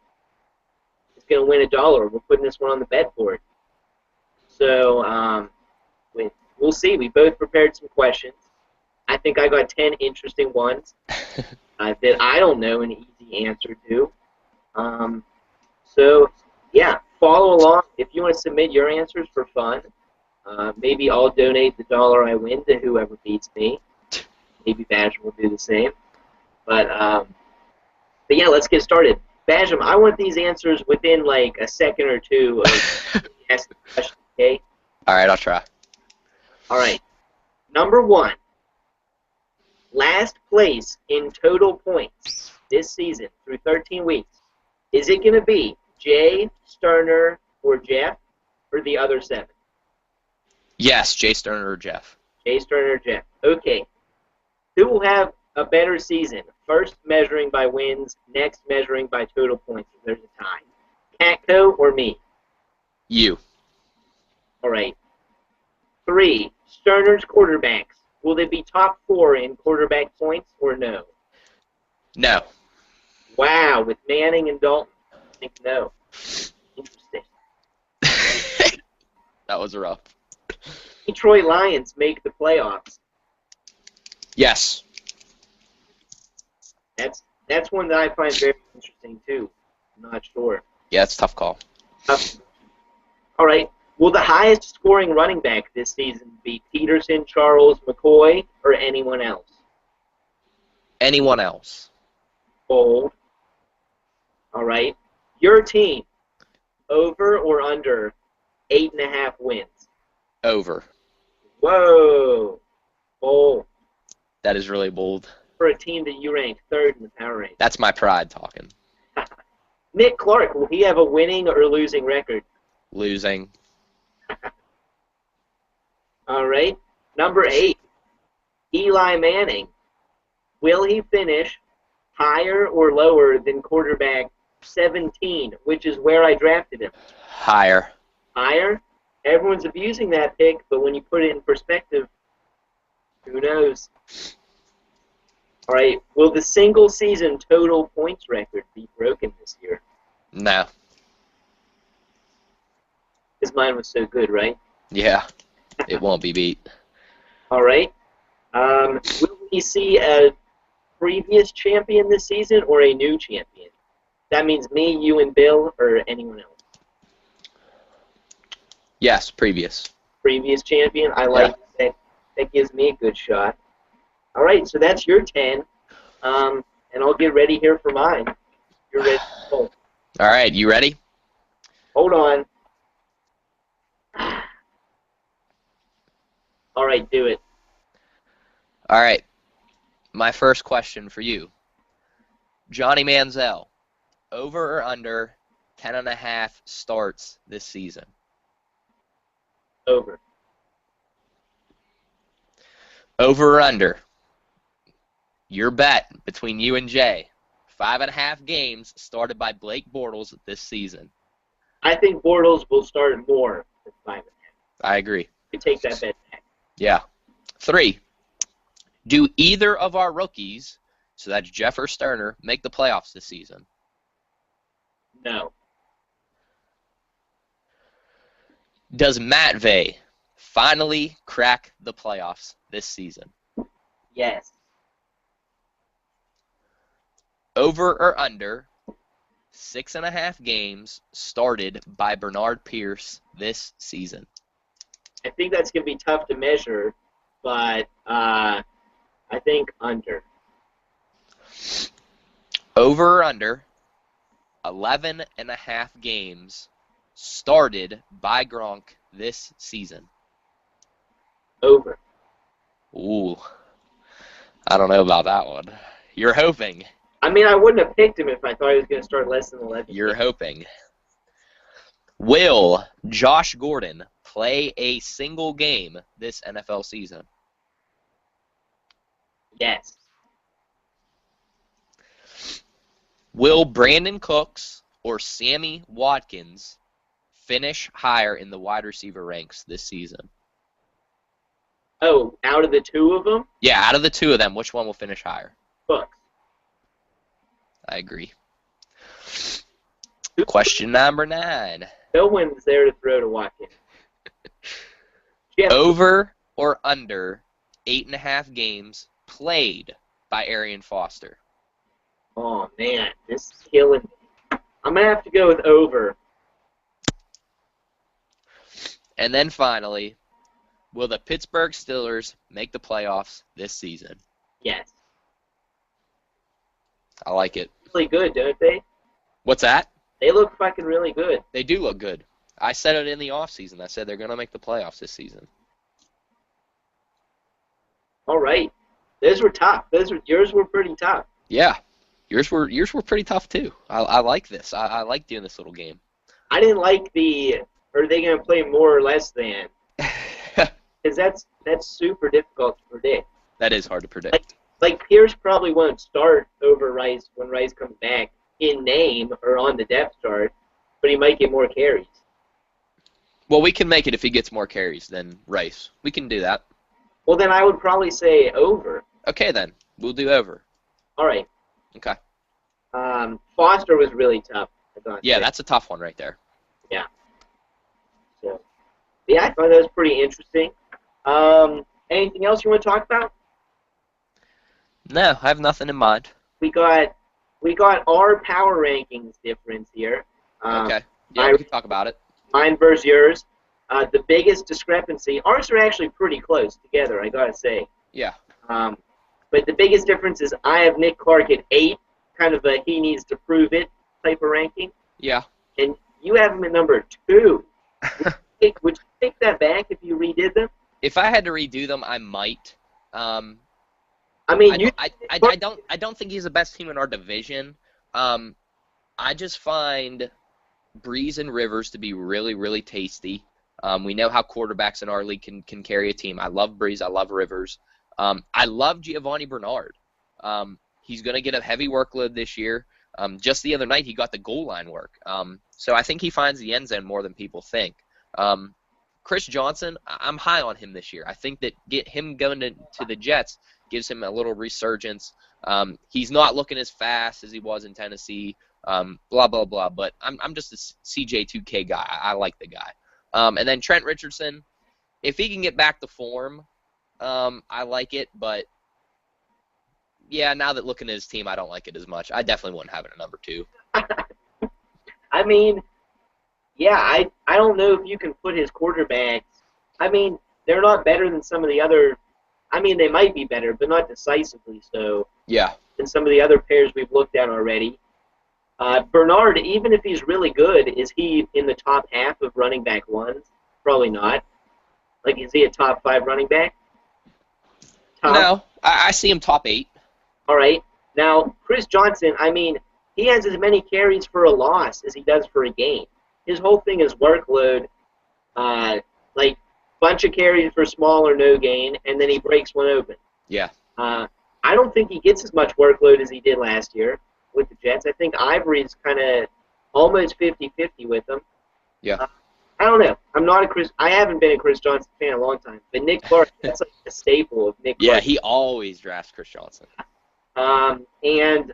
is going to win $1. We're putting this one on the bet board. So we'll see. We both prepared some questions. I think I got 10 interesting ones that I don't know an easy answer to. So, yeah, follow along. If you want to submit your answers for fun, maybe I'll donate the $1 I win to whoever beats me. Maybe Badgem will do the same. But yeah, let's get started. Badgem, I want these answers within like a second or 2 of asking the question, okay? All right, I'll try. All right. Number 1. Last place in total points this season through 13 weeks. Is it going to be Jay, Sterner, or Jeff, or the other 7? Yes, Jay Sterner or Jeff. Jay, Sterner, or Jeff. Okay. Who will have a better season? First measuring by wins, next measuring by total points. If there's a tie. Catco or me? You. All right. 3. Sterner's quarterbacks. Will they be top 4 in quarterback points or no? No. Wow, with Manning and Dalton, I think no. Interesting. That was rough. Detroit Lions make the playoffs. Yes. That's one that I find very interesting too. I'm not sure. Yeah, it's a tough call. All right. Will the highest scoring running back this season be Peterson, Charles, McCoy, or anyone else? Anyone else? Bold. All right. Your team, over or under 8.5 wins? Over. Whoa. Bold. That is really bold. For a team that you ranked third in the power ranking. That's my pride talking. Nick Clark, will he have a winning or losing record? Losing. All right. Number 8, Eli Manning. Will he finish higher or lower than quarterback 17, which is where I drafted him? Higher. Higher? Everyone's abusing that pick, but when you put it in perspective, who knows? All right. Will the single-season total points record be broken this year? No. Because mine was so good, right? Yeah. It won't be beat. All right. Will we see a previous champion this season or a new champion? That means me, you, and Bill, or anyone else. Yes, previous. Previous champion. I like that. That gives me a good shot. All right, so that's your 10. And I'll get ready here for mine. You're ready to go. All right, you ready? Hold on. All right, do it. All right. My first question for you. Johnny Manziel, over or under 10.5 starts this season? Over. Over or under? Your bet between you and Jay. 5.5 games started by Blake Bortles this season. I think Bortles will start more than 5.5. I agree. You take that bet back. Yeah. 3. Do either of our rookies, so that's Jeff or Sterner, make the playoffs this season? No. Does Matvey finally crack the playoffs this season? Yes. Over or under 6.5 games started by Bernard Pierce this season? I think that's going to be tough to measure, but I think under. Over or under 11.5 games started by Gronk this season? Over. Ooh, I don't know about that one. You're hoping. I mean, I wouldn't have picked him if I thought he was going to start less than 11. You're hoping. Will Josh Gordon play a single game this NFL season? Yes. Will Brandon Cooks or Sammy Watkins finish higher in the wide receiver ranks this season? Oh, out of the two of them? Yeah, out of the two of them, which one will finish higher? Cooks. I agree. Question number 9. No one's there to throw to Watkins. Over or under 8.5 games played by Arian Foster? Oh, man, this is killing me. I'm going to have to go with over. And then finally, will the Pittsburgh Steelers make the playoffs this season? Yes. I like it. Really good, don't they? What's that? They look fucking really good. They do look good. I said it in the offseason. I said they're going to make the playoffs this season. All right. Those were tough. Yours were pretty tough. Yeah. Yours were pretty tough, too. I like this. I like doing this little game. I didn't like are they going to play more or less than? Because that's super difficult to predict. That is hard to predict. Like Pierce probably won't start over Rice when Rice comes back in name or on the depth chart, but he might get more carries. Well, we can make it if he gets more carries than Rice. We can do that. Well, then I would probably say over. Okay, then. We'll do over. All right. Okay. Foster was really tough. Yeah, that's a tough one right there. Yeah. So, yeah, I thought that was pretty interesting. Anything else you want to talk about? No, I have nothing in mind. We got our power rankings difference here. Okay. Yeah, we could talk about it. Mine versus yours. The biggest discrepancy, ours are actually pretty close together, I gotta say. Yeah. Um, but the biggest difference is I have Nick Clark at 8, kind of a he needs to prove it type of ranking, Yeah. and you have him at number 2. Would you take that back if you redid them? If I had to redo them, I might. I mean, I don't think he's the best team in our division. I just find Breeze and Rivers to be really, really tasty. We know how quarterbacks in our league can carry a team. I love Breeze. I love Rivers. I love Giovanni Bernard. He's going to get a heavy workload this year. Just the other night, he got the goal line work. So I think he finds the end zone more than people think. Chris Johnson, I'm high on him this year. I think that him going to the Jets gives him a little resurgence. He's not looking as fast as he was in Tennessee. Blah blah blah. But I'm just a CJ2K guy. I like the guy. And then Trent Richardson, if he can get back to form, I like it. But yeah, now that looking at his team, I don't like it as much. I definitely wouldn't have it at number 2. I mean, yeah, I don't know if you can put his quarterbacks. I mean, they're not better than some of the other. I mean, they might be better, but not decisively so. Yeah. Than some of the other pairs we've looked at already. Bernard, even if he's really good, is he in the top half of running back ones? Probably not. Like, is he a top 5 running back? No, I see him top 8. All right. Now, Chris Johnson, I mean, he has as many carries for a loss as he does for a gain. His whole thing is workload, like bunch of carries for small or no gain, and then he breaks one open. Yeah. I don't think he gets as much workload as he did last year with the Jets. I think Ivory's kind of almost 50-50 with them. Yeah. I don't know. I haven't been a Chris Johnson fan in a long time, but Nick Clark, that's like a staple of Nick Clark. Yeah, he always drafts Chris Johnson. And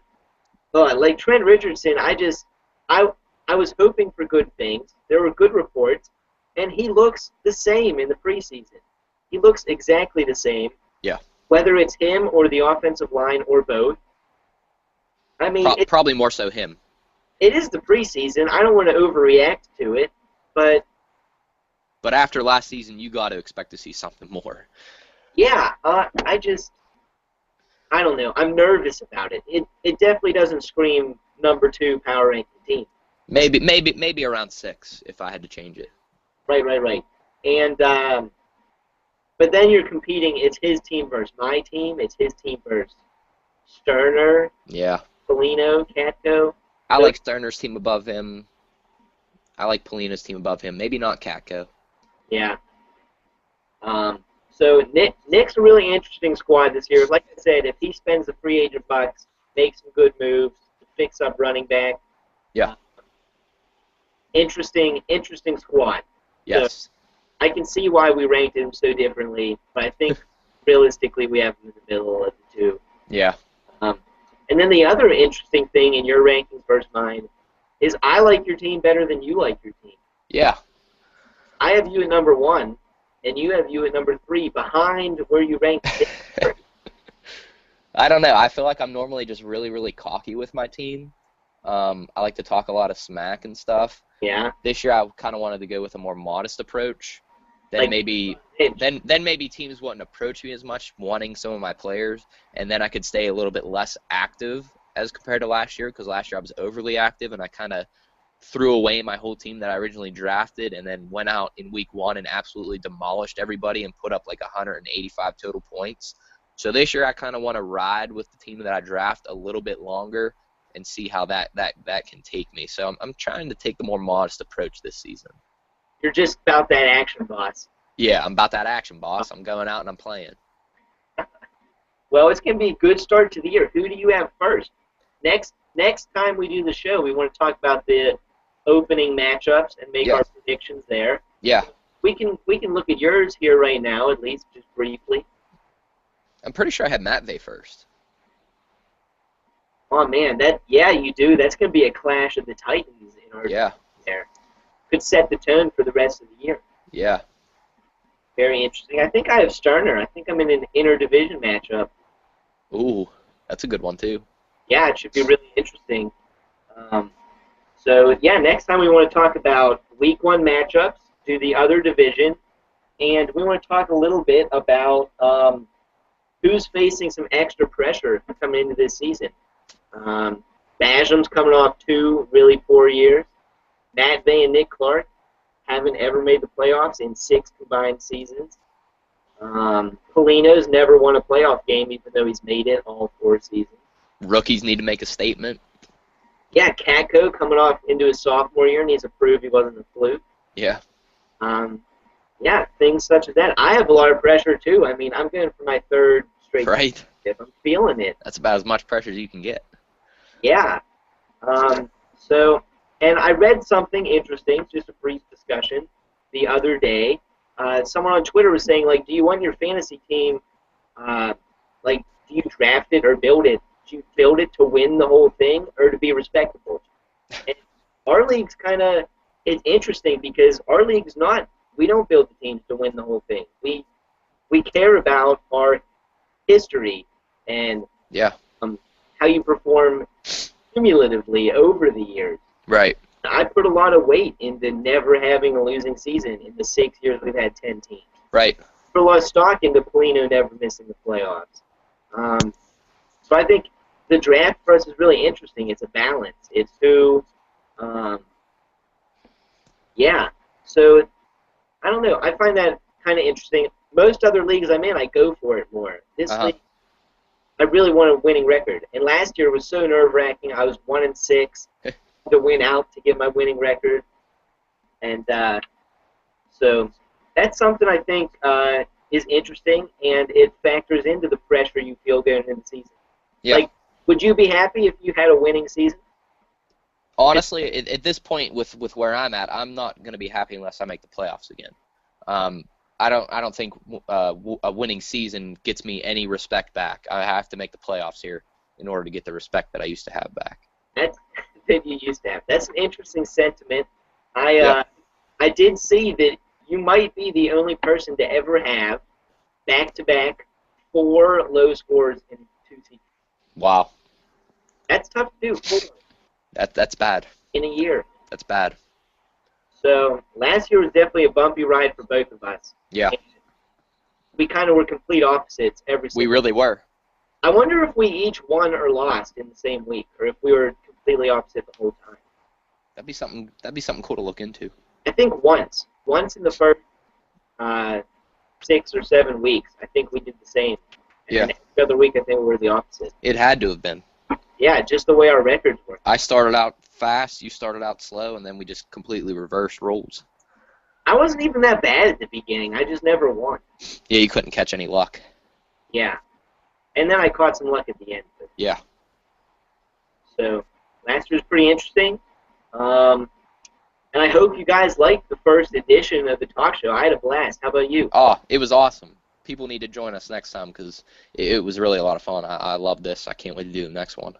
like Trent Richardson, I was hoping for good things. There were good reports, and he looks the same in the preseason. He looks exactly the same. Yeah. Whether it's him or the offensive line or both. I mean, probably more so him. It is the preseason. I don't want to overreact to it, but after last season, you got to expect to see something more. Yeah, I don't know. I'm nervous about it. It definitely doesn't scream number 2 power ranking team. Maybe around 6 if I had to change it. Right. And but then you're competing. It's his team versus my team. It's his team versus Sterner. Yeah. Pelino, Catco. I like Sterner's team above him. I like Pelino's team above him. Maybe not Catco. Yeah. So Nick's a really interesting squad this year. Like I said, if he spends the free agent bucks, makes some good moves to fix up running back. Yeah. Interesting squad. Yes. So I can see why we ranked him so differently, but I think realistically we have him in the middle of the 2. Yeah. And then the other interesting thing in your rankings versus mine is I like your team better than you like your team. Yeah. I have you at number 1, and you have you at number 3, behind where you ranked. I don't know. I feel like I'm normally just really, really cocky with my team. I like to talk a lot of smack and stuff. Yeah. This year I kind of wanted to go with a more modest approach. Then like, maybe teams wouldn't approach me as much, wanting some of my players, and then I could stay a little bit less active as compared to last year, because last year I was overly active and I kind of threw away my whole team that I originally drafted and then went out in week 1 and absolutely demolished everybody and put up like 185 total points. So this year I kind of want to ride with the team that I draft a little bit longer and see how that can take me. So I'm trying to take the more modest approach this season. You're just about that action, boss. Yeah, I'm about that action, boss. I'm going out and I'm playing. Well, it's going to be a good start to the year. Who do you have first? Next time we do the show, we want to talk about the opening matchups and make our predictions there. Yeah. We can look at yours here right now, at least just briefly. I'm pretty sure I had Matt Vey first. Oh man, you do. That's going to be a clash of the Titans in our there. Could set the tone for the rest of the year. Yeah. Very interesting. I think I have Sterner. I think I'm in an interdivision matchup. Ooh, that's a good one too. Yeah, it should be really interesting. So, yeah, next time we want to talk about Week 1 matchups to the other division, and we want to talk a little bit about who's facing some extra pressure coming into this season. Bashams coming off 2 really poor years. Matt Bay and Nick Clark haven't ever made the playoffs in 6 combined seasons. Pelino's never won a playoff game, even though he's made it all 4 seasons. Rookies need to make a statement. Yeah, Katko coming off into his sophomore year needs to prove he wasn't a fluke. Yeah. Yeah, things such as that. I have a lot of pressure, too. I mean, I'm going for my 3rd straight Right. championship. I'm feeling it. That's about as much pressure as you can get. Yeah. And I read something interesting, just a brief discussion, the other day. Someone on Twitter was saying, like, do you want your fantasy team, do you draft it or build it? Do you build it to win the whole thing or to be respectable? And our league's it's interesting because our league's not, we don't build the teams to win the whole thing. We care about our history and how you perform cumulatively over the years. Right. I put a lot of weight into never having a losing season in the 6 years we've had 10 teams. Right. Put a lot of stock into Pelino never missing the playoffs. So I think the draft for us is really interesting. It's a balance. It's who, So I don't know. I find that kind of interesting. Most other leagues I'm in, I go for it more. This league, I really want a winning record. And last year was so nerve-wracking. I was 1-6 to win out to get my winning record. And so that's something I think is interesting, and it factors into the pressure you feel going into the season. Yeah. Like, would you be happy if you had a winning season? Honestly, at this point with where I'm at, I'm not going to be happy unless I make the playoffs again. I don't think a winning season gets me any respect back. I have to make the playoffs here in order to get the respect that I used to have back. That's that you used to have. That's an interesting sentiment. I did see that you might be the only person to ever have back-to-back 4 low scores in 2 seasons. Wow. That's tough to do. 4 That's bad. in a year. That's bad. So last year was definitely a bumpy ride for both of us. Yeah. And we kind of were complete opposites every single We really were. I wonder if we each won or lost in the same week, or if we were completely opposite the whole time. That'd be something cool to look into. I think once in the first 6 or 7 weeks, I think we did the same. And Yeah. every other week, I think we were the opposite. It had to have been. Yeah, just the way our records were. I started out fast, you started out slow, and then we just completely reversed roles. I wasn't even that bad at the beginning. I just never won. Yeah, you couldn't catch any luck. Yeah. And then I caught some luck at the end. Yeah. So last year was pretty interesting. And I hope you guys liked the first edition of the talk show. I had a blast. How about you? Oh, it was awesome. People need to join us next time because it was really a lot of fun. I love this. I can't wait to do the next one.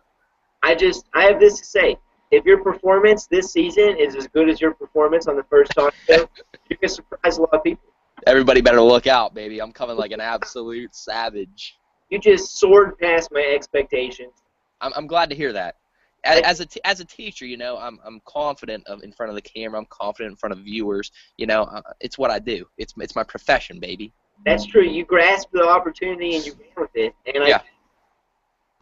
I have this to say. If your performance this season is as good as your performance on the first talk show, you're going to surprise a lot of people. Everybody better look out, baby. I'm coming like an absolute savage. You just soared past my expectations. I'm glad to hear that. As a teacher, you know, I'm confident in front of the camera. I'm confident in front of viewers. You know, it's what I do. It's my profession, baby. That's true. You grasped the opportunity and you ran with it. And Yeah.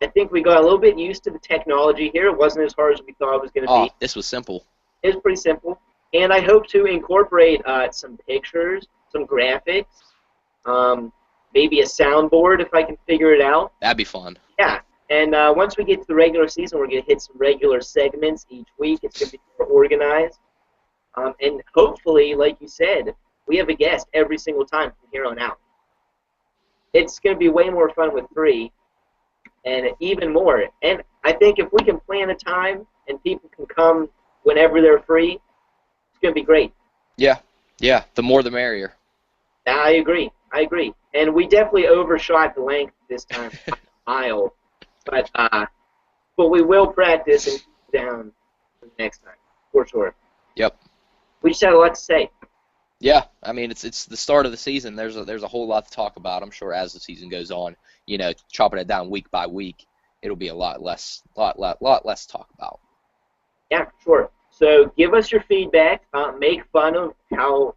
I think we got a little bit used to the technology here. It wasn't as hard as we thought it was going to Oh, be. this was simple. It was pretty simple. And I hope to incorporate some pictures, some graphics, maybe a soundboard if I can figure it out. That'd be fun. Yeah. And once we get to the regular season, we're going to hit some regular segments each week. It's going to be more organized. And hopefully, like you said, we have a guest every single time from here on out. It's going to be way more fun with 3, and even more. And I think if we can plan a time and people can come whenever they're free, it's going to be great. Yeah. The more the merrier. I agree. And we definitely overshot the length this time, by a mile. But we will practice and keep it down for the next time, for sure. Yep. We just had a lot to say. Yeah, I mean it's the start of the season. There's a whole lot to talk about. I'm sure as the season goes on, you know, chopping it down week by week, it'll be a lot less to talk about. Yeah, for sure. So give us your feedback. Make fun of how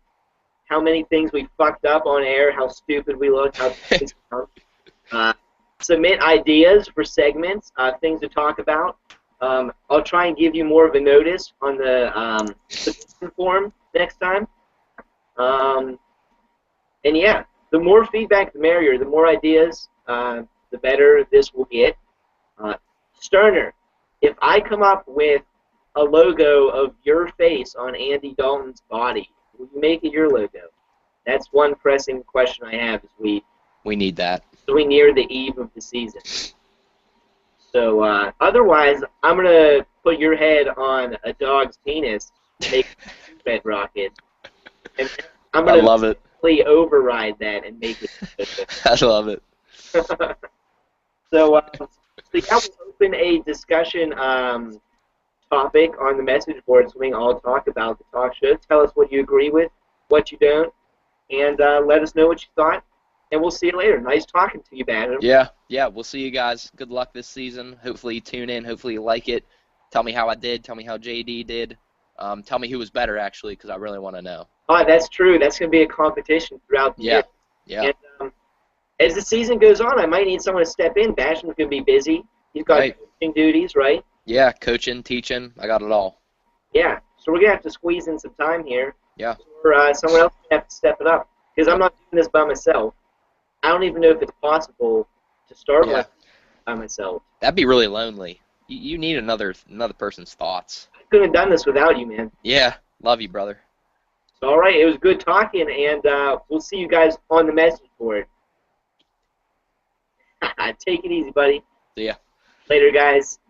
many things we fucked up on air, how stupid we look, how things sound. Submit ideas for segments, things to talk about. I'll try and give you more of a notice on the submission form next time. And yeah, the more feedback, the merrier. The more ideas, the better this will get. Sterner, if I come up with a logo of your face on Andy Dalton's body, will you make it your logo? That's one pressing question I have as we need that. near the eve of the season. So otherwise, I'm going to put your head on a dog's penis, make a red rocket, and I'm going to override that and make it. I love it. So yeah, we'll open a discussion topic on the message board so we can all talk about the talk show. Tell us what you agree with, what you don't, and let us know what you thought. And we'll see you later. Nice talking to you, Badger. Yeah, we'll see you guys. Good luck this season. Hopefully you tune in. Hopefully you like it. Tell me how I did. Tell me how JD did. Tell me who was better, actually, because I really want to know. Oh, that's true. That's going to be a competition throughout the year. Yeah. And as the season goes on, I might need someone to step in. Basham's going to be busy. He's got coaching duties, right? Yeah, coaching, teaching. I got it all. Yeah. So we're going to have to squeeze in some time here. Yeah. Or someone else will have to step it up. Because I'm not doing this by myself. I don't even know if it's possible to start with by myself. That'd be really lonely. You need another person's thoughts. I couldn't have done this without you, man. Yeah. Love you, brother. So, all right. It was good talking, and we'll see you guys on the message board. Take it easy, buddy. See ya. Later, guys.